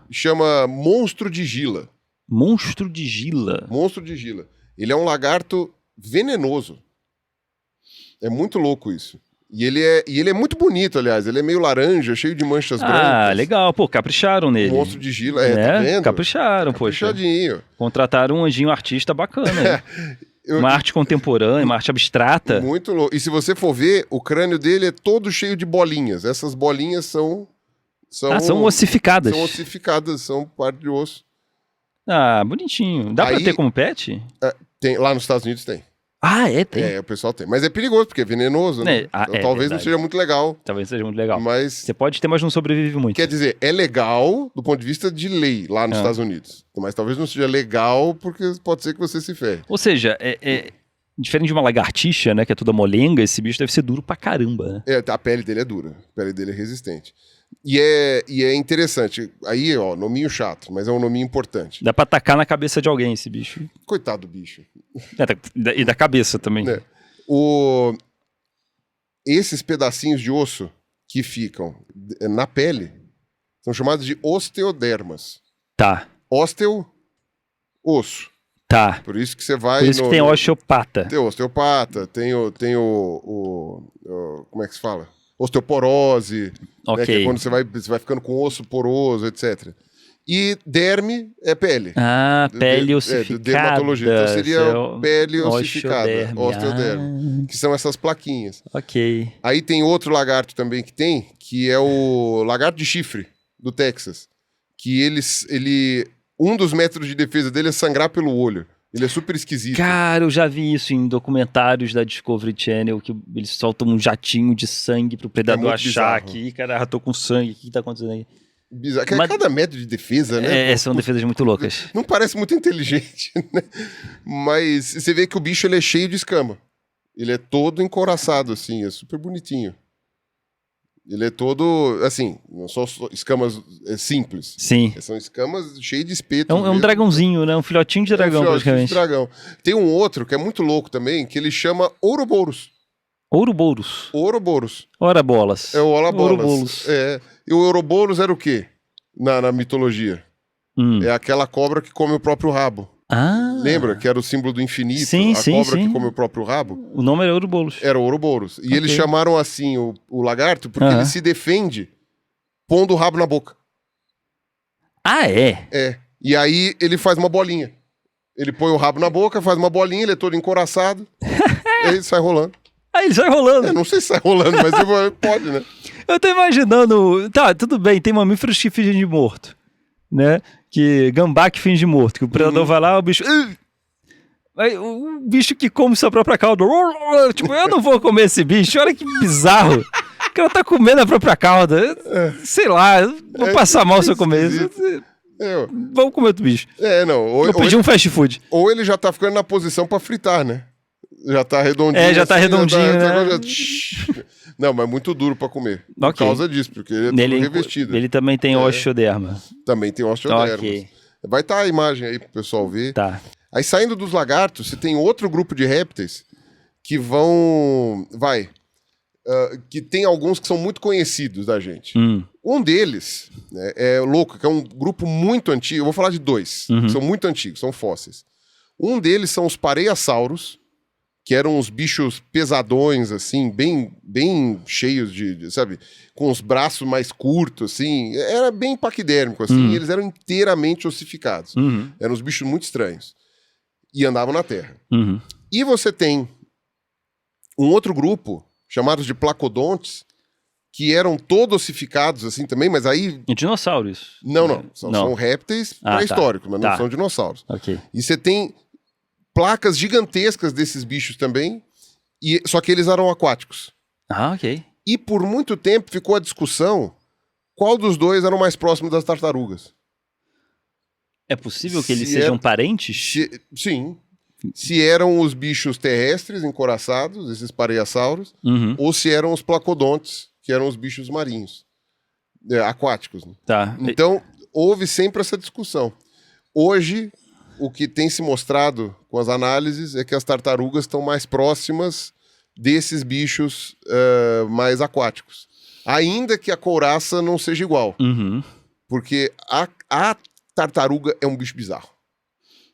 chama monstro de Gila. Monstro de Gila? Monstro de Gila. Ele é um lagarto venenoso. É muito louco isso. E ele é muito bonito, aliás. Ele é meio laranja, cheio de manchas brancas. Ah, legal. Pô, capricharam nele. Monstro de Gila, tá vendo? Capricharam, poxa. Caprichadinho. Contrataram um anjinho artista bacana. Uma arte contemporânea, uma arte abstrata. Muito louco. E se você for ver, o crânio dele é todo cheio de bolinhas. Essas bolinhas são ossificadas. São ossificadas, são parte de osso. Ah, bonitinho. Dá pra ter como pet? Tem, lá nos Estados Unidos tem. Ah, tem? O pessoal tem. Mas é perigoso, porque é venenoso, né? Então, talvez não seja muito legal. Talvez seja muito legal. Mas... Você pode ter, mas não sobrevive muito. Quer dizer, é legal do ponto de vista de lei lá nos Estados Unidos. Mas talvez não seja legal, porque pode ser que você se ferre. Ou seja, diferente de uma lagartixa, né, que é toda molenga, esse bicho deve ser duro pra caramba, né? A pele dele é dura. A pele dele é resistente. E é interessante. Aí, ó, nominho chato, mas é um nominho importante. Dá pra atacar na cabeça de alguém esse bicho. Coitado do bicho. E da cabeça também. Esses pedacinhos de osso que ficam na pele são chamados de osteodermas. Tá. Osteo, osso. Tá. Por isso que você vai... Por isso que tem osteopata. Tem osteopata, tem o como é que se fala? Osteoporose, ok. Né, que é quando você vai ficando com osso poroso, etc. E derme é pele. Ah, pele ossificada. Dermatologia. Então seria pele ossificada, osteoderma. Que são essas plaquinhas. Ok. Aí tem outro lagarto também que é o lagarto de chifre, do Texas. Que um dos métodos de defesa dele é sangrar pelo olho. Ele é super esquisito. Cara, eu já vi isso em documentários da Discovery Channel, que eles soltam um jatinho de sangue pro predador achar que, cara, tô com sangue, o que tá acontecendo aí? Bizarro. Cada método de defesa, né? São defesas muito loucas. Não parece muito inteligente, né? Mas você vê que o bicho ele é cheio de escama. Ele é todo encoraçado, assim, é super bonitinho. Ele é todo, assim, não são escamas simples. Sim. São escamas cheias de espeto. É um dragãozinho, né? Um filhotinho de dragão, praticamente. De dragão. Tem um outro que é muito louco também, que ele chama Ouroboros. Ouroboros. Ora bolas. É o Ouroboros. E o Ouroboros era o quê? Na mitologia? É aquela cobra que come o próprio rabo. Ah. Lembra que era o símbolo do infinito? Sim, cobra que come o próprio rabo? O nome era Ouroboros. Era o Ouroboros. E eles chamaram assim o lagarto porque ele se defende pondo o rabo na boca. Ah, é? É. E aí ele faz uma bolinha. Ele põe o rabo na boca, faz uma bolinha, ele é todo encoraçado. E aí ele sai rolando. Ah, ele sai rolando. Não sei se sai rolando, mas pode, né? Eu tô imaginando... Tá, tudo bem, tem mamíferos que fingem de morto, né? Gambá que finge morto, que o predador vai lá, o bicho... Aí, o bicho que come sua própria cauda. Tipo, eu não vou comer esse bicho, olha que bizarro. O cara tá comendo a própria cauda. Sei lá, vou passar mal se eu comer isso. Vamos comer outro bicho. Eu pedi um fast food. Ou ele já tá ficando na posição pra fritar, né? Já tá redondinho. Já tá redondinho, né? Não, mas muito duro pra comer. Por causa disso, porque ele é todo revestido. Ele também tem osteoderma. Também tem osteoderma. Okay. Vai estar a imagem aí pro pessoal ver. Tá. Aí saindo dos lagartos, você tem outro grupo de répteis que vão... que tem alguns que são muito conhecidos da gente. Um deles, né, é louco, que é um grupo muito antigo. Eu vou falar de 2, que são muito antigos, são fósseis. Um deles são os pareiassauros, que eram uns bichos pesadões, assim, bem cheios sabe, com os braços mais curtos, assim, era bem paquidérmico, assim, e eles eram inteiramente ossificados. Eram uns bichos muito estranhos. E andavam na terra. E você tem um outro grupo, chamados de placodontes, que eram todos ossificados, assim, também, mas aí... E dinossauros? Não. São répteis pré-históricos, mas não são dinossauros. Okay. E você tem placas gigantescas desses bichos também, só que eles eram aquáticos. Ok. E por muito tempo ficou a discussão qual dos dois era o mais próximo das tartarugas. É possível que eles sejam parentes? Sim. Se eram os bichos terrestres encoraçados, esses pareiassauros, ou se eram os placodontes, que eram os bichos marinhos, aquáticos. Né? Tá. Então, houve sempre essa discussão. Hoje, o que tem se mostrado com as análises é que as tartarugas estão mais próximas desses bichos mais aquáticos. Ainda que a couraça não seja igual. Porque a tartaruga é um bicho bizarro.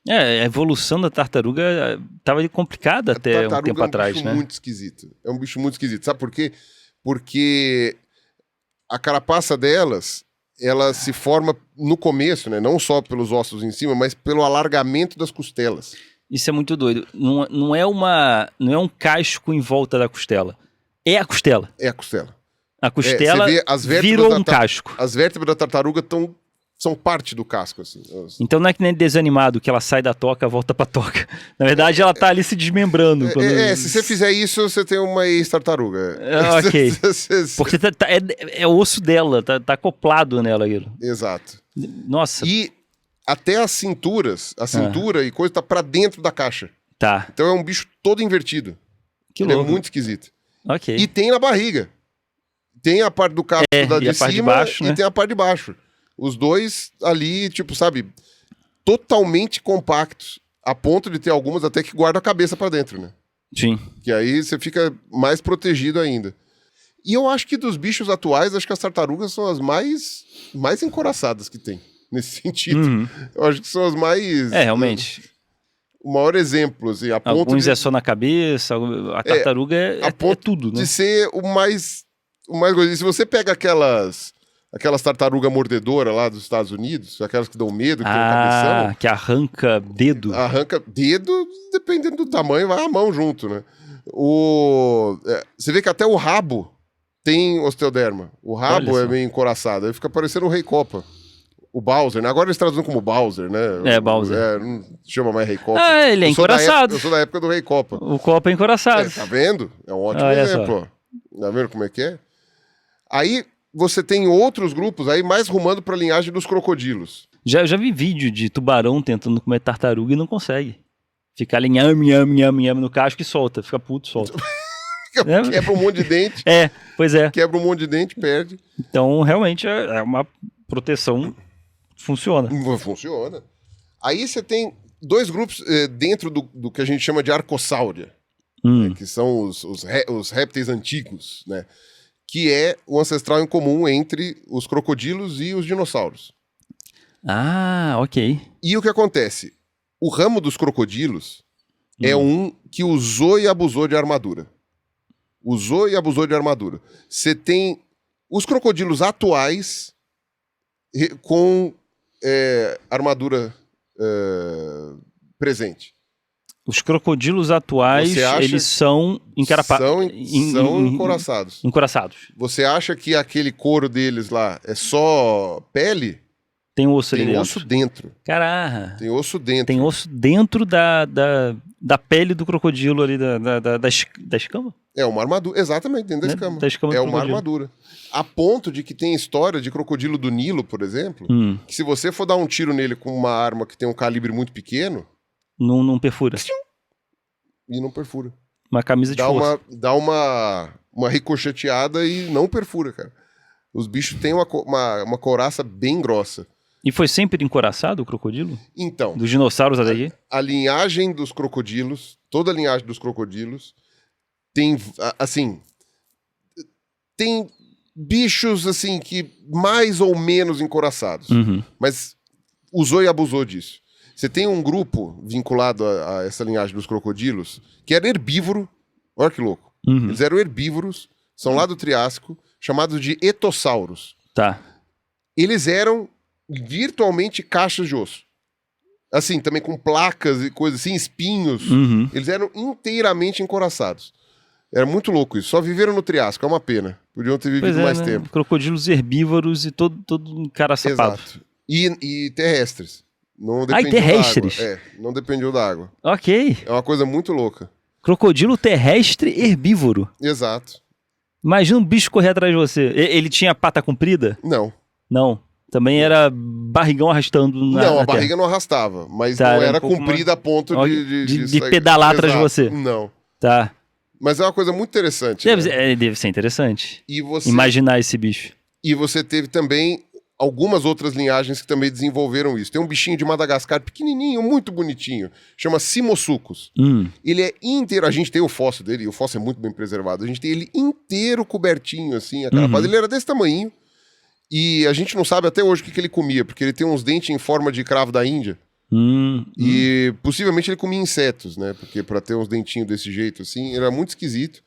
A evolução da tartaruga estava complicada até um tempo atrás, né? É um bicho muito esquisito. É um bicho muito esquisito. Sabe por quê? Porque a carapaça delas, ela se forma no começo, né? Não só pelos ossos em cima, mas pelo alargamento das costelas. Isso é muito doido. Não é um casco em volta da costela. É a costela. É a costela. A costela virou um casco. As vértebras da tartaruga são parte do casco, assim. Então não é que nem desanimado, que ela sai da toca, volta pra toca. Na verdade, ela tá ali se desmembrando. Se você fizer isso, você tem uma ex-tartaruga. Ok. Porque é o osso dela, tá acoplado nela aquilo. Exato. Nossa. E até a cintura e coisa tá pra dentro da caixa. Tá. Então é um bicho todo invertido. Que Ele louco. é muito esquisito. Ok. E tem na barriga. Tem a parte do casco de cima de baixo, e tem a parte de baixo. Os dois ali, tipo, sabe, totalmente compactos, a ponto de ter algumas até que guardam a cabeça pra dentro, né? Sim. Que aí você fica mais protegido ainda. E eu acho que dos bichos atuais, acho que as tartarugas são as mais encoraçadas que tem, nesse sentido. Eu acho que são as mais... realmente. O maior exemplo, assim, a ponto Alguns é só na cabeça, a tartaruga é tudo, né? De ser o mais... E se você pega aquelas tartarugas mordedoras lá dos Estados Unidos, aquelas que dão medo, que tem um cabeção. Que arranca dedo. Arranca dedo, dependendo do tamanho, vai a mão junto, né? Você vê que até o rabo tem osteoderma. O rabo é meio encoraçado, aí fica parecendo o Rei Copa. O Bowser, né? Agora eles traduzem como Bowser, né? Bowser. Não chama mais Rei Copa. Ele é encoraçado. Eu sou da época do Rei Copa. O Copa é encoraçado. Tá vendo? É um ótimo exemplo, ó. Tá vendo como é que é? Aí você tem outros grupos aí mais rumando para a linhagem dos crocodilos. Já vi vídeo de tubarão tentando comer tartaruga e não consegue. Fica ali nhame no casco e solta. Fica puto, solta. Quebra um monte de dente. Pois é. Quebra um monte de dente, perde. Então, realmente, é uma proteção. Funciona. Funciona. Aí você tem dois grupos dentro do que a gente chama de arcosáurea, que são os répteis antigos, né? Que é o ancestral em comum entre os crocodilos e os dinossauros. Ok. E o que acontece? O ramo dos crocodilos é um que usou e abusou de armadura. Você tem os crocodilos atuais com armadura presente. Os crocodilos atuais, eles são são encoraçados. Encoraçados. Você acha que aquele couro deles lá é só pele? Tem osso ali dentro. Tem osso dentro. Caraca. Tem osso dentro. Tem osso dentro da pele do crocodilo ali, da escama? É uma armadura, exatamente, dentro da escama. Da escama é uma armadura. A ponto de que tem história de crocodilo do Nilo, por exemplo, que se você for dar um tiro nele com uma arma que tem um calibre muito pequeno... Não perfura. E não perfura. Uma camisa de força. Dá uma ricocheteada e não perfura, cara. Os bichos têm uma couraça bem grossa. E foi sempre encoraçado o crocodilo? Então. Dos dinossauros até aqui? A linhagem dos crocodilos, toda a linhagem dos crocodilos, tem, assim... Tem bichos, assim, que mais ou menos encoraçados. Mas usou e abusou disso. Você tem um grupo vinculado a essa linhagem dos crocodilos que era herbívoro. Olha que louco. Eles eram herbívoros, são lá do Triássico, chamados de etossauros. Tá. Eles eram virtualmente caixas de osso. Assim, também com placas e coisas assim, espinhos. Eles eram inteiramente encoraçados. Era muito louco isso. Só viveram no Triássico, é uma pena. Podiam ter vivido mais tempo. Crocodilos herbívoros e todo encaraçapado. Exato. E terrestres. Não e terrestres? Da água. Não dependiam da água. Ok. É uma coisa muito louca. Crocodilo terrestre herbívoro. Exato. Imagina um bicho correr atrás de você. Ele tinha pata comprida? Não. Não. Também era barrigão arrastando na Não, a terra. barriga não arrastava, mas não era comprida a ponto de pedalar atrás de você. Não. Tá. Mas é uma coisa muito interessante. Deve ser interessante. E você, imaginar esse bicho. E você teve também algumas outras linhagens que também desenvolveram isso. Tem um bichinho de Madagascar pequenininho, muito bonitinho, chama Simosuchus. Ele é inteiro, a gente tem o fóssil dele, e o fóssil é muito bem preservado, a gente tem ele inteiro cobertinho, assim, a carapaça. Ele era desse tamanho, e a gente não sabe até hoje o que ele comia, porque ele tem uns dentes em forma de cravo da Índia. E possivelmente ele comia insetos, né? Porque para ter uns dentinhos desse jeito, assim, era muito esquisito.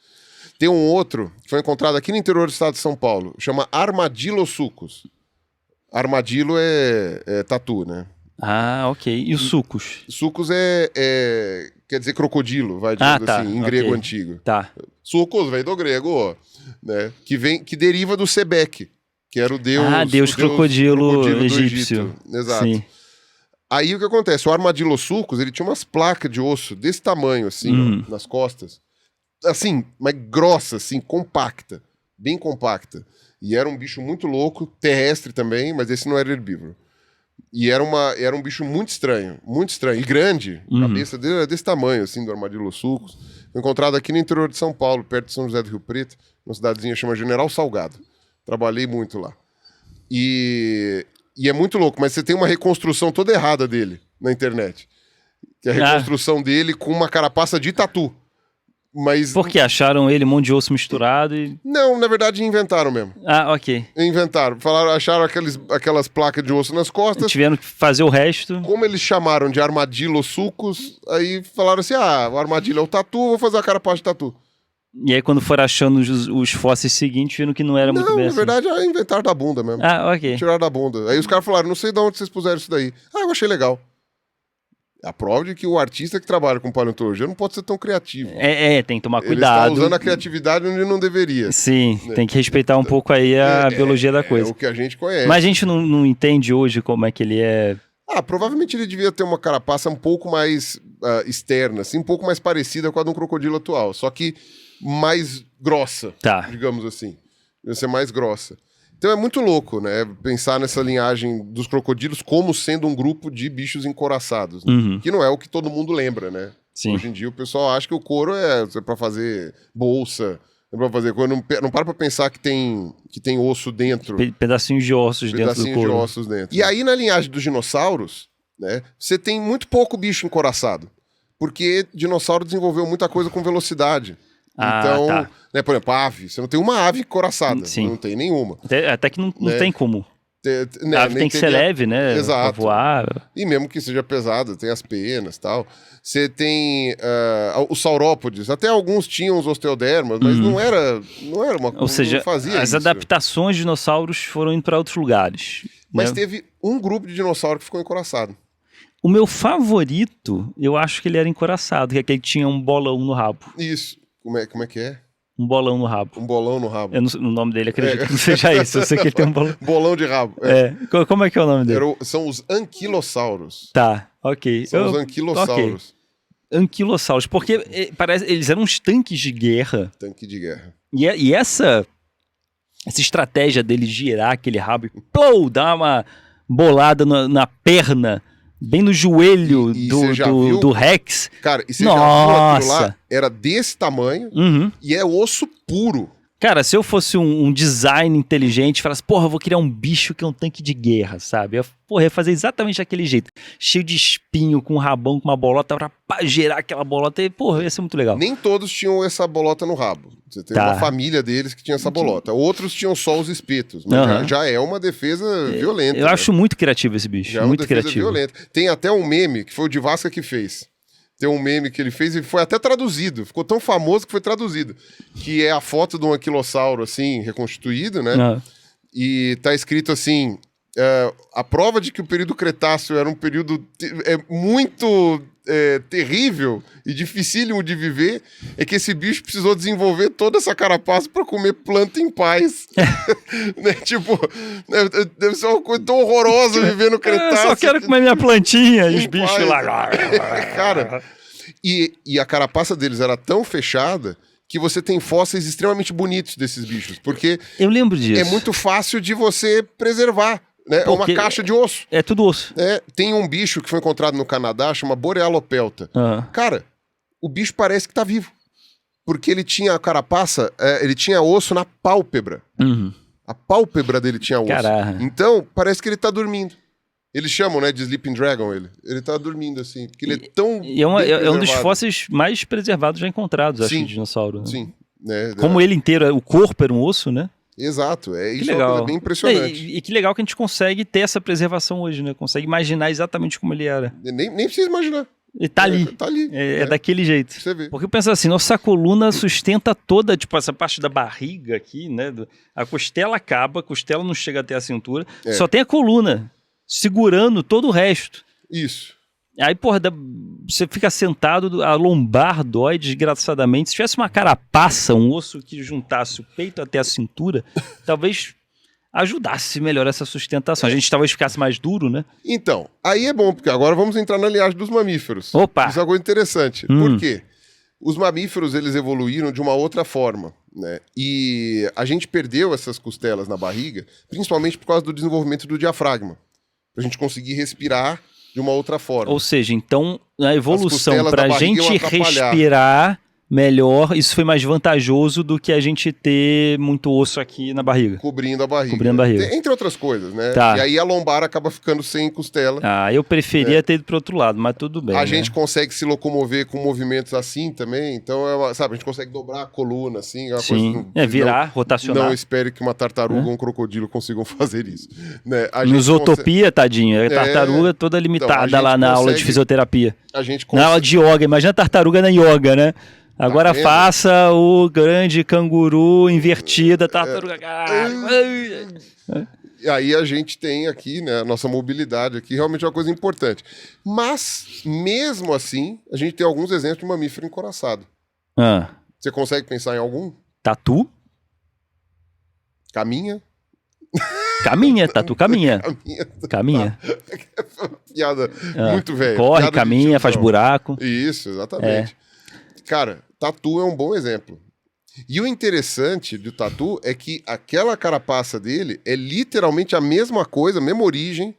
Tem um outro que foi encontrado aqui no interior do estado de São Paulo, chama Armadillosuchus. Armadillo é tatu, né? Ah, ok. E os sucos? Sucus quer dizer crocodilo, vai dizer assim, em grego antigo. Tá. Sucus vem do grego, né? Que deriva do Sebec, que era o deus... Deus crocodilo egípcio. Exato. Sim. Aí o que acontece? O Armadillosuchus, ele tinha umas placas de osso desse tamanho, assim, ó, nas costas. Assim, mas grossa, assim, compacta. Bem compacta. E era um bicho muito louco, terrestre também, mas esse não era herbívoro. E era um bicho muito estranho. E grande. A cabeça dele era desse tamanho, assim, do Armadillosuchus. Foi encontrado aqui no interior de São Paulo, perto de São José do Rio Preto, numa cidadezinha chamada General Salgado. Trabalhei muito lá. E é muito louco, mas você tem uma reconstrução toda errada dele na internet. Que é a reconstrução dele com uma carapaça de tatu. Mas... Porque acharam ele um monte de osso misturado e... Não, na verdade inventaram mesmo. Ok. Inventaram. Acharam aquelas placas de osso nas costas. Tiveram que fazer o resto. Como eles chamaram de Armadillosuchus, aí falaram assim, o armadilho é o tatu, vou fazer a carapaça de tatu. E aí quando foram achando os fósseis seguintes, viram que não era muito bem assim. Na verdade, inventaram da bunda mesmo. Ok. Tiraram da bunda. Aí os caras falaram, não sei de onde vocês puseram isso daí. Eu achei legal. A prova de que o artista que trabalha com paleontologia não pode ser tão criativo. Tem que tomar cuidado. Ele está usando a criatividade onde não deveria. Sim, né? Tem que respeitar um pouco aí a biologia da coisa. É o que a gente conhece. Mas a gente não entende hoje como é que ele é... Provavelmente ele devia ter uma carapaça um pouco mais externa, assim, um pouco mais parecida com a de um crocodilo atual. Só que mais grossa, digamos assim. Devia ser mais grossa. Então é muito louco, né? Pensar nessa linhagem dos crocodilos como sendo um grupo de bichos encouraçados. Né? Que não é o que todo mundo lembra, né? Sim. Hoje em dia o pessoal acha que o couro é para fazer bolsa, é para fazer coisa. Não para pensar que tem osso dentro. Pedacinhos de ossos dentro do couro. Pedacinhos de ossos dentro. E aí na linhagem dos dinossauros, né? Você tem muito pouco bicho encouraçado. Porque dinossauro desenvolveu muita coisa com velocidade. Então, né, por exemplo, ave. Você não tem uma ave coraçada. Sim. Não tem nenhuma. Até que não tem como. A ave tem que ser leve, né? Exato. Pra voar. E mesmo que seja pesada, tem as penas e tal. Você tem os saurópodes. Até alguns tinham os osteodermas, mas não era uma coisa. Ou seja, não fazia as isso. adaptações de dinossauros foram indo para outros lugares. Mas né? teve um grupo de dinossauro que ficou encoraçado. O meu favorito, eu acho que ele era encoraçado, que é aquele que tinha um bolão no rabo. Isso. Como é que é? Um bolão no rabo. Um bolão no rabo. O nome dele, acredito que não seja isso. Eu sei que ele tem um bolão. Bolão de rabo. Como é que é o nome dele? São os anquilossauros. Tá, ok. São os anquilossauros. Okay. Anquilossauros, porque eles eram uns tanques de guerra. Tanque de guerra. E essa estratégia dele girar aquele rabo e plou, dar uma bolada na perna, bem no joelho do Rex. Cara, e você já viu aquilo lá? Era desse tamanho e é osso puro. Cara, se eu fosse um design inteligente, falasse, porra, eu vou criar um bicho que é um tanque de guerra, sabe? Eu ia fazer exatamente daquele jeito. Cheio de espinho, com um rabão, com uma bolota, pra gerar aquela bolota. E, porra, ia ser muito legal. Nem todos tinham essa bolota no rabo. Você tem uma família deles que tinha essa bolota. Outros tinham só os espetos. Mas já é uma defesa violenta. Eu acho muito criativo esse bicho. Já é muito uma defesa criativo. violenta. Tem até um meme, que foi o de Vasca que fez. Tem um meme que ele fez e foi até traduzido. Ficou tão famoso que foi traduzido. Que é a foto de um anquilossauro, assim, reconstituído, né? E tá escrito assim... a prova de que o período Cretáceo era um período muito terrível e dificílimo de viver é que esse bicho precisou desenvolver toda essa carapaça para comer planta em paz. Né? Tipo, deve ser uma coisa tão horrorosa viver no Cretáceo. Eu só quero comer minha plantinha e os bichos lá. Cara, e a carapaça deles era tão fechada que você tem fósseis extremamente bonitos desses bichos, porque eu lembro disso. É muito fácil de você preservar. Né? É uma caixa de osso. É tudo osso. Tem um bicho que foi encontrado no Canadá, chama Borealopelta. Cara, o bicho parece que tá vivo. Porque ele tinha a carapaça, ele tinha osso na pálpebra. A pálpebra dele tinha osso. Caraca. Então, parece que ele tá dormindo. Eles chamam, né, de Sleeping Dragon ele. Ele tá dormindo, assim, porque ele é tão é um dos fósseis mais preservados já encontrados, acho, de dinossauro. Né? Sim. Né? Como ele inteiro, o corpo era um osso, né? Exato, isso é uma coisa bem impressionante. E que legal que a gente consegue ter essa preservação hoje, né? Consegue imaginar exatamente como ele era. Nem precisa imaginar. Ele tá ali. Tá ali. É daquele jeito. Você vê. Porque eu penso assim, nossa coluna sustenta toda, tipo, essa parte da barriga aqui, né? A costela acaba, a costela não chega até a cintura, só tem a coluna segurando todo o resto. Isso. Aí, porra, você fica sentado, a lombar dói desgraçadamente. Se tivesse uma carapaça, um osso que juntasse o peito até a cintura, talvez ajudasse melhor essa sustentação. A gente talvez ficasse mais duro, né? Então, aí é bom, porque agora vamos entrar na linhagem dos mamíferos. Opa! Isso é algo interessante. Por quê? Os mamíferos, eles evoluíram de uma outra forma, né? E a gente perdeu essas costelas na barriga, principalmente por causa do desenvolvimento do diafragma. Pra gente conseguir respirar de uma outra forma. Ou seja, então, a evolução para a gente respirar melhor, isso foi mais vantajoso do que a gente ter muito osso aqui na barriga. Cobrindo a barriga. Entre outras coisas, né? Tá. E aí a lombar acaba ficando sem costela. Eu preferia ter ido pro outro lado, mas tudo bem. A gente consegue se locomover com movimentos assim também, então, sabe, a gente consegue dobrar a coluna, assim. Sim, virar, rotacionar. Não espere que uma tartaruga ou um crocodilo consigam fazer isso. Né? No Zootopia, tadinho, a tartaruga toda limitada então, lá na aula de fisioterapia. Na aula de yoga, imagina a tartaruga na yoga, né? Agora faça o grande canguru invertida, tartaruga. E aí a gente tem aqui, né, a nossa mobilidade aqui, realmente é uma coisa importante. Mas, mesmo assim, a gente tem alguns exemplos de mamífero encoraçado. Você consegue pensar em algum? Tatu? Caminha? Caminha, tatu caminha. Caminha. Piada muito velha. Corre, piada caminha, faz buraco. Isso, exatamente. Cara, tatu é um bom exemplo. E o interessante do tatu é que aquela carapaça dele é literalmente a mesma coisa, a mesma origem.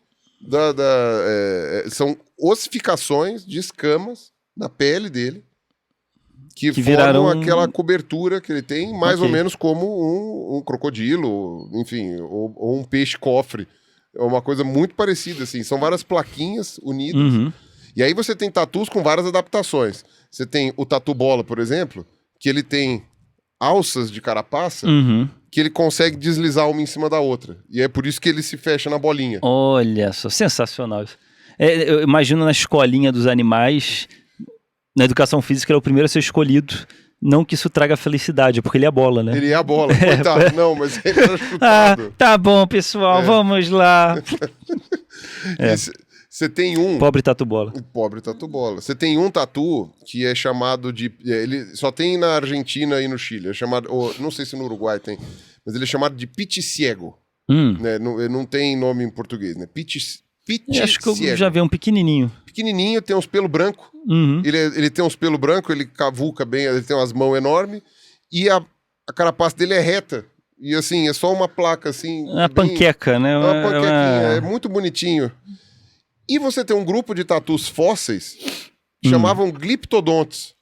São ossificações de escamas na pele dele que formam aquela cobertura que ele tem, mais ou menos como um crocodilo, enfim, ou um peixe-cofre. É uma coisa muito parecida, assim. São várias plaquinhas unidas. E aí você tem tatus com várias adaptações. Você tem o tatu bola, por exemplo, que ele tem alças de carapaça que ele consegue deslizar uma em cima da outra. E é por isso que ele se fecha na bolinha. Olha só, sensacional isso. Eu imagino na escolinha dos animais, na educação física, ele é o primeiro a ser escolhido. Não que isso traga felicidade, porque ele é a bola, né? Ele é a bola, coitado. Não, mas ele era chutado. Tá bom, pessoal, vamos lá. Você tem um... Pobre tatu bola. Pobre tatu bola. Você tem um tatu que é chamado de... Ele só tem na Argentina e no Chile. É chamado... não sei se no Uruguai tem. Mas ele é chamado de piticiego. Né? Não tem nome em português, né? Piticiego. Acho que eu já vi um pequenininho. Pequenininho, tem uns pelos brancos. Ele tem uns pelos brancos, ele cavuca bem, ele tem umas mãos enormes. E a carapaça dele é reta. E assim, é só uma placa assim... Uma panqueca, né? Uma panquequinha. É muito bonitinho. E você tem um grupo de tatus fósseis que chamavam gliptodontes.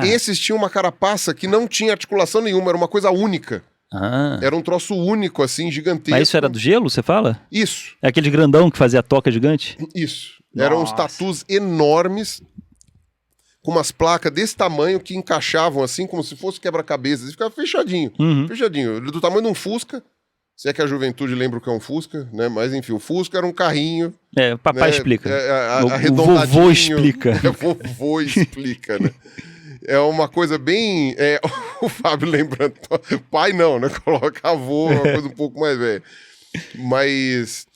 Esses tinham uma carapaça que não tinha articulação nenhuma, era uma coisa única. Era um troço único, assim, gigantesco. Mas isso era do gelo, você fala? Isso. É aquele grandão que fazia a toca gigante? Isso. Eram uns tatus enormes, com umas placas desse tamanho que encaixavam assim, como se fosse quebra-cabeças. E ficava fechadinho. Fechadinho. Do tamanho de um Fusca. Se é que a juventude lembra o que é um Fusca, né? Mas enfim, o Fusca era um carrinho. O papai explica. O vovô explica. Vovô explica, né? É uma coisa bem... o Fábio lembrando. Pai não, né? Coloca avô, uma coisa um pouco mais velha. Mas...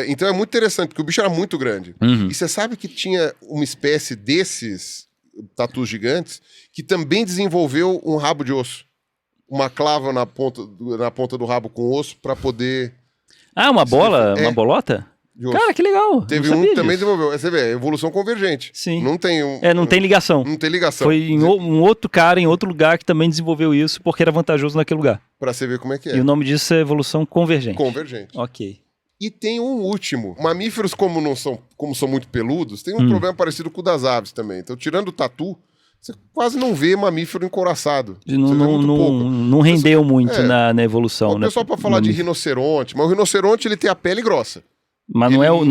então é muito interessante, porque o bicho era muito grande. E você sabe que tinha uma espécie desses tatus gigantes que também desenvolveu um rabo de osso. Uma clava na ponta do rabo com osso para poder... uma bola? Uma bolota? Cara, que legal. Teve um que também desenvolveu. Você vê, evolução convergente. Sim. Não tem não tem ligação. Não tem ligação. Foi um outro cara em outro lugar que também desenvolveu isso porque era vantajoso naquele lugar. Pra você ver como é que é. E o nome disso é evolução convergente. Convergente. Ok. E tem um último. Mamíferos, como são muito peludos, tem um problema parecido com o das aves também. Então, tirando o tatu, você quase não vê mamífero encouraçado. Não rendeu muito na evolução. O pessoal para falar de rinoceronte, mas o rinoceronte ele tem a pele grossa. Mas não é osso.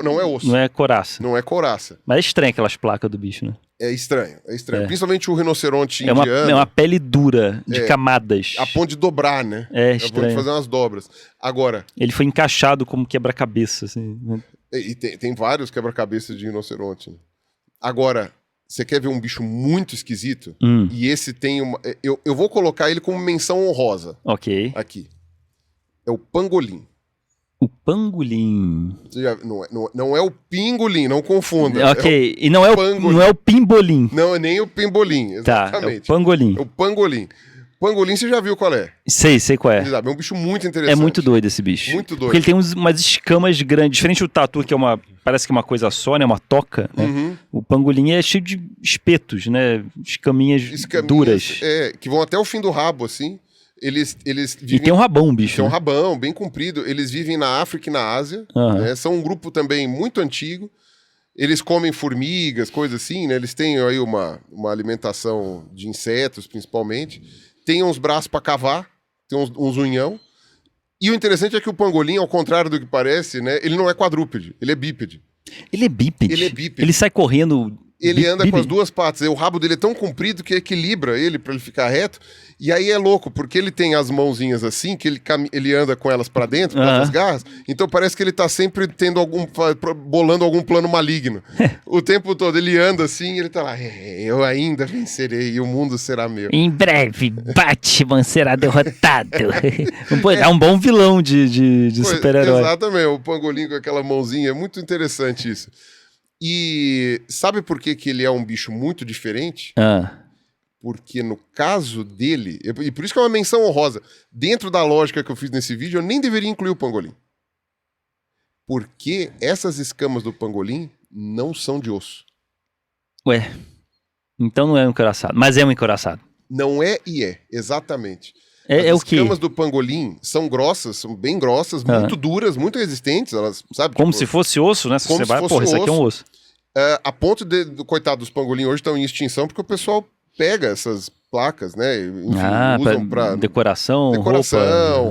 Não é osso. Não é coraça. Não é coraça. Mas é estranho aquelas placas do bicho, né? É estranho. Principalmente o rinoceronte indiano. É uma pele dura, de camadas. A ponto de dobrar, né? É estranho. A ponto de fazer umas dobras. Agora... Ele foi encaixado como quebra-cabeça, assim. E tem vários quebra-cabeças de rinoceronte. Né? Agora, você quer ver um bicho muito esquisito? E esse tem uma... Eu vou colocar ele como menção honrosa. Ok. Aqui. É o pangolim. O pangolim. Não é o pingolim, não confunda. Ok, e não é o pimbolim. Não é nem o pimbolim, exatamente. Tá, é o pangolim. É o pangolim. Pangolim, você já viu qual é? Sei qual é. É um bicho muito interessante. É muito doido esse bicho. Muito doido. Porque ele tem umas escamas grandes. Diferente do tatu, que parece que é uma coisa só, né? Uma toca. Né? O pangolim é cheio de espetos, né? Escaminhas duras. Que vão até o fim do rabo, assim. Eles vivem... E tem um rabão, bicho. Tem um rabão, bem comprido. Eles vivem na África e na Ásia. Né? São um grupo também muito antigo. Eles comem formigas, coisas assim, né? Eles têm aí uma alimentação de insetos, principalmente. Tem uns braços para cavar, tem uns unhão. E o interessante é que o pangolim, ao contrário do que parece, né? Ele não é quadrúpede, ele é bípede. Ele é bípede? Ele é bípede. Ele sai correndo... Ele anda com as duas patas. O rabo dele é tão comprido que equilibra ele para ele ficar reto. E aí é louco, porque ele tem as mãozinhas assim, que ele anda com elas para dentro, com as garras. Então parece que ele tá sempre bolando algum plano maligno. O tempo todo ele anda assim e ele tá lá. Eu ainda vencerei e o mundo será meu. Em breve, Batman será derrotado. É um bom vilão de super-herói. Exatamente, o pangolim com aquela mãozinha. É muito interessante isso. E sabe por que ele é um bicho muito diferente? Porque no caso dele, e por isso que é uma menção honrosa, dentro da lógica que eu fiz nesse vídeo, eu nem deveria incluir o pangolim. Porque essas escamas do pangolim não são de osso. Ué, então não é um encouraçado, mas é um encouraçado. Não é e é, exatamente. As o quê? As escamas do pangolim são grossas, são bem grossas, muito duras, muito resistentes, elas, sabe? Como se fosse osso, né? Se você vai, isso aqui é um osso. A ponto coitado dos pangolim hoje estão em extinção porque o pessoal pega essas placas, né? Enfim, usam para decoração,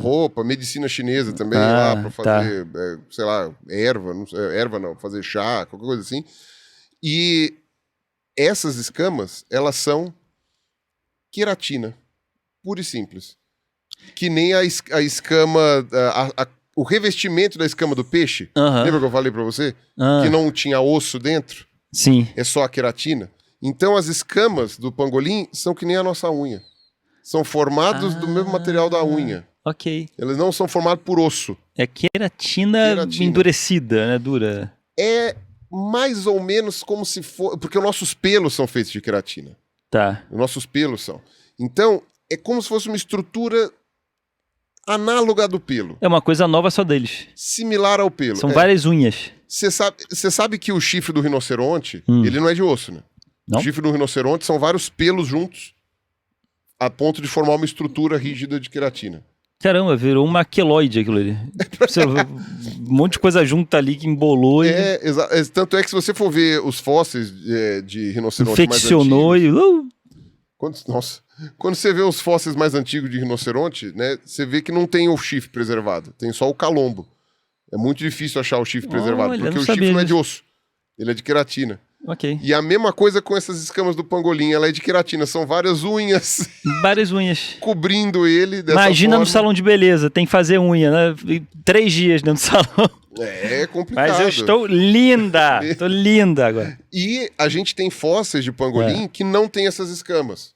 roupa, medicina chinesa também, lá para fazer, sei lá, fazer chá, qualquer coisa assim. E essas escamas, elas são queratina, pura e simples. Que nem a escama, o revestimento da escama do peixe. Lembra que eu falei pra você? Que não tinha osso dentro? Sim. É só a queratina. Então as escamas do pangolim são que nem a nossa unha. São formados do mesmo material da unha. Ok. Eles não são formados por osso. É queratina endurecida, né? Dura. É mais ou menos como se for... Porque os nossos pelos são feitos de queratina. Tá. Os nossos pelos são. Então, é como se fosse uma estrutura análoga do pelo. É uma coisa nova só deles. Similar ao pelo. São várias unhas. Você sabe que o chifre do rinoceronte, ele não é de osso, né? Não? O chifre do rinoceronte são vários pelos juntos a ponto de formar uma estrutura rígida de queratina. Caramba, virou uma queloide aquilo ali. Um monte de coisa junta ali que embolou. Tanto é que se você for ver os fósseis de rinoceronte infeccionou mais antigos... Quando você vê os fósseis mais antigos de rinoceronte, né, você vê que não tem o chifre preservado, tem só o calombo. É muito difícil achar o chifre preservado, porque o chifre não é de osso, ele é de queratina. Ok. E a mesma coisa com essas escamas do pangolim, ela é de queratina, são várias unhas. Várias unhas. Cobrindo ele dessa Imagina forma. no salão de beleza, tem que fazer unha, né? 3 dias dentro do salão. É complicado. Mas eu estou linda, estou linda agora. E a gente tem fósseis de pangolim que não tem essas escamas.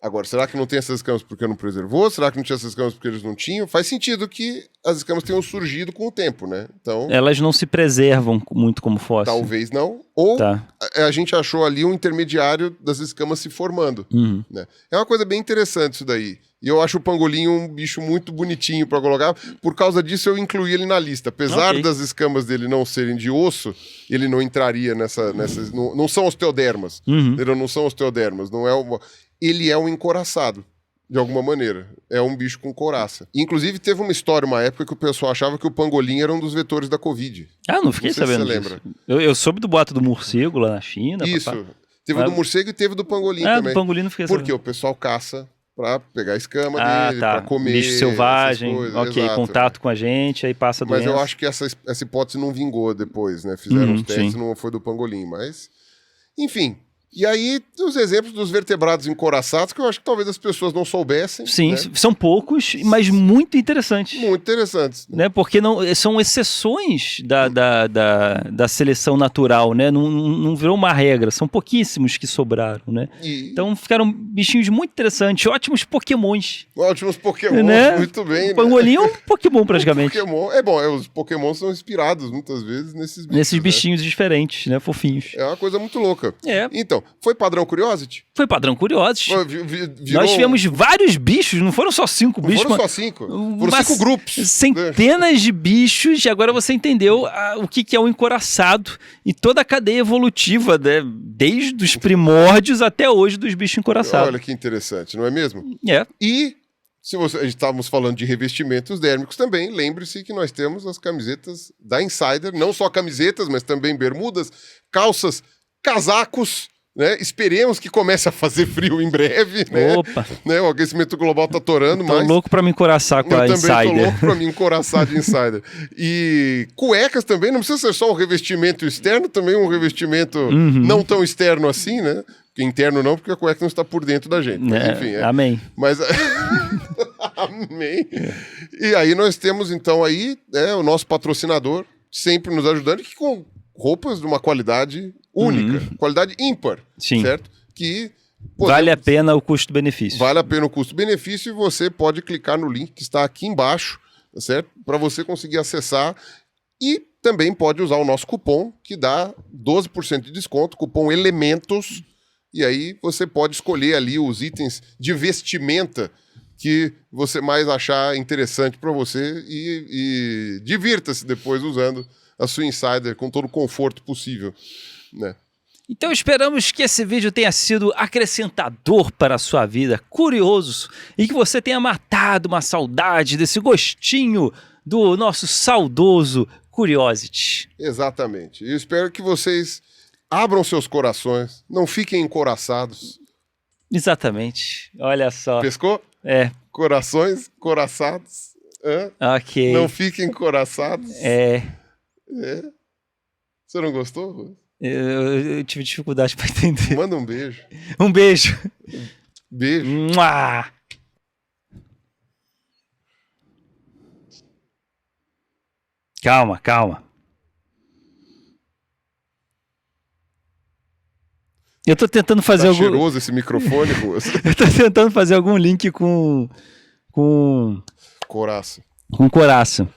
Agora, será que não tem essas escamas porque não preservou? Será que não tinha essas escamas porque eles não tinham? Faz sentido que as escamas tenham surgido com o tempo, né? Então, elas não se preservam muito como fóssil. Talvez não. Ou a gente achou ali um intermediário das escamas se formando. Né? É uma coisa bem interessante isso daí. E eu acho o pangolim um bicho muito bonitinho para colocar. Por causa disso, eu incluí ele na lista. Apesar das escamas dele não serem de osso, ele não entraria nessas... Não são osteodermas. Não são osteodermas. Não é uma... Ele é um encoraçado, de alguma maneira. É um bicho com couraça. Inclusive, teve uma história, uma época, que o pessoal achava que o pangolim era um dos vetores da Covid. Ah, não fiquei sabendo disso. Lembra. Eu soube do boato do morcego lá na China. Isso. Papá. Teve do morcego e teve do pangolim também. Do pangolim não fiquei sabendo. Porque o pessoal caça pra pegar a escama dele, pra comer. Bicho selvagem, exato, contato com a gente, aí passa doença. Mas eu acho que essa hipótese não vingou depois, né? Fizeram os testes, não foi do pangolim, mas... Enfim... E aí, os exemplos dos vertebrados encoraçados, que eu acho que talvez as pessoas não soubessem. Sim, né? São poucos, mas muito interessantes. Muito interessantes. Né? Porque são exceções da seleção natural, né? Não virou uma regra, são pouquíssimos que sobraram, né? Então ficaram bichinhos muito interessantes, ótimos pokémons. Ótimos pokémons, né? Muito bem. O pangolim é um pokémon praticamente. Pokémon, os pokémons são inspirados muitas vezes nesses bichos. Nesses bichinhos diferentes, né? Fofinhos. É uma coisa muito louca. Então, foi padrão Curiosity? Foi padrão Curiosity. Nós tivemos vários bichos, não foram só 5 bichos. Não foram só 5, foram 5 grupos. Centenas de bichos, e agora você entendeu o que é um encoraçado e toda a cadeia evolutiva, né? Desde os primórdios até hoje dos bichos encoraçados. Olha que interessante, não é mesmo? E... Se estávamos falando de revestimentos dérmicos também, lembre-se que nós temos as camisetas da Insider, não só camisetas, mas também bermudas, calças, casacos, né? Esperemos que comece a fazer frio em breve, né? Opa! Né? O aquecimento global tá atorando, mas... Tô louco pra me encoraçar com a Insider. Eu também tô louco pra me encoraçar de Insider. E cuecas também, não precisa ser só um revestimento externo, também um revestimento não tão externo assim, né? Interno não, porque a cueca não está por dentro da gente. Mas, enfim, amém. Mas... Amém. E aí nós temos, então, aí o nosso patrocinador sempre nos ajudando, que com roupas de uma qualidade única, qualidade ímpar, certo? Que vale a pena o custo-benefício. Vale a pena o custo-benefício e você pode clicar no link que está aqui embaixo, certo? Para você conseguir acessar e também pode usar o nosso cupom, que dá 12% de desconto, cupom ELEMENTOS, e aí você pode escolher ali os itens de vestimenta que você mais achar interessante para você e divirta-se depois usando a sua Insider com todo o conforto possível, né? Então esperamos que esse vídeo tenha sido acrescentador para a sua vida, curioso, e que você tenha matado uma saudade desse gostinho do nosso saudoso Curiosity. Exatamente. Eu espero que vocês abram seus corações, não fiquem encoraçados. Exatamente. Olha só. Pescou? Corações, coraçados. Ok. Não fiquem encoraçados. Você não gostou? Eu tive dificuldade para entender. Manda um beijo. Um beijo. Beijo. Mua! Calma. Eu tô tentando fazer cheiroso esse microfone, Ruas. Eu tô tentando fazer algum link com coraça. Com coraça.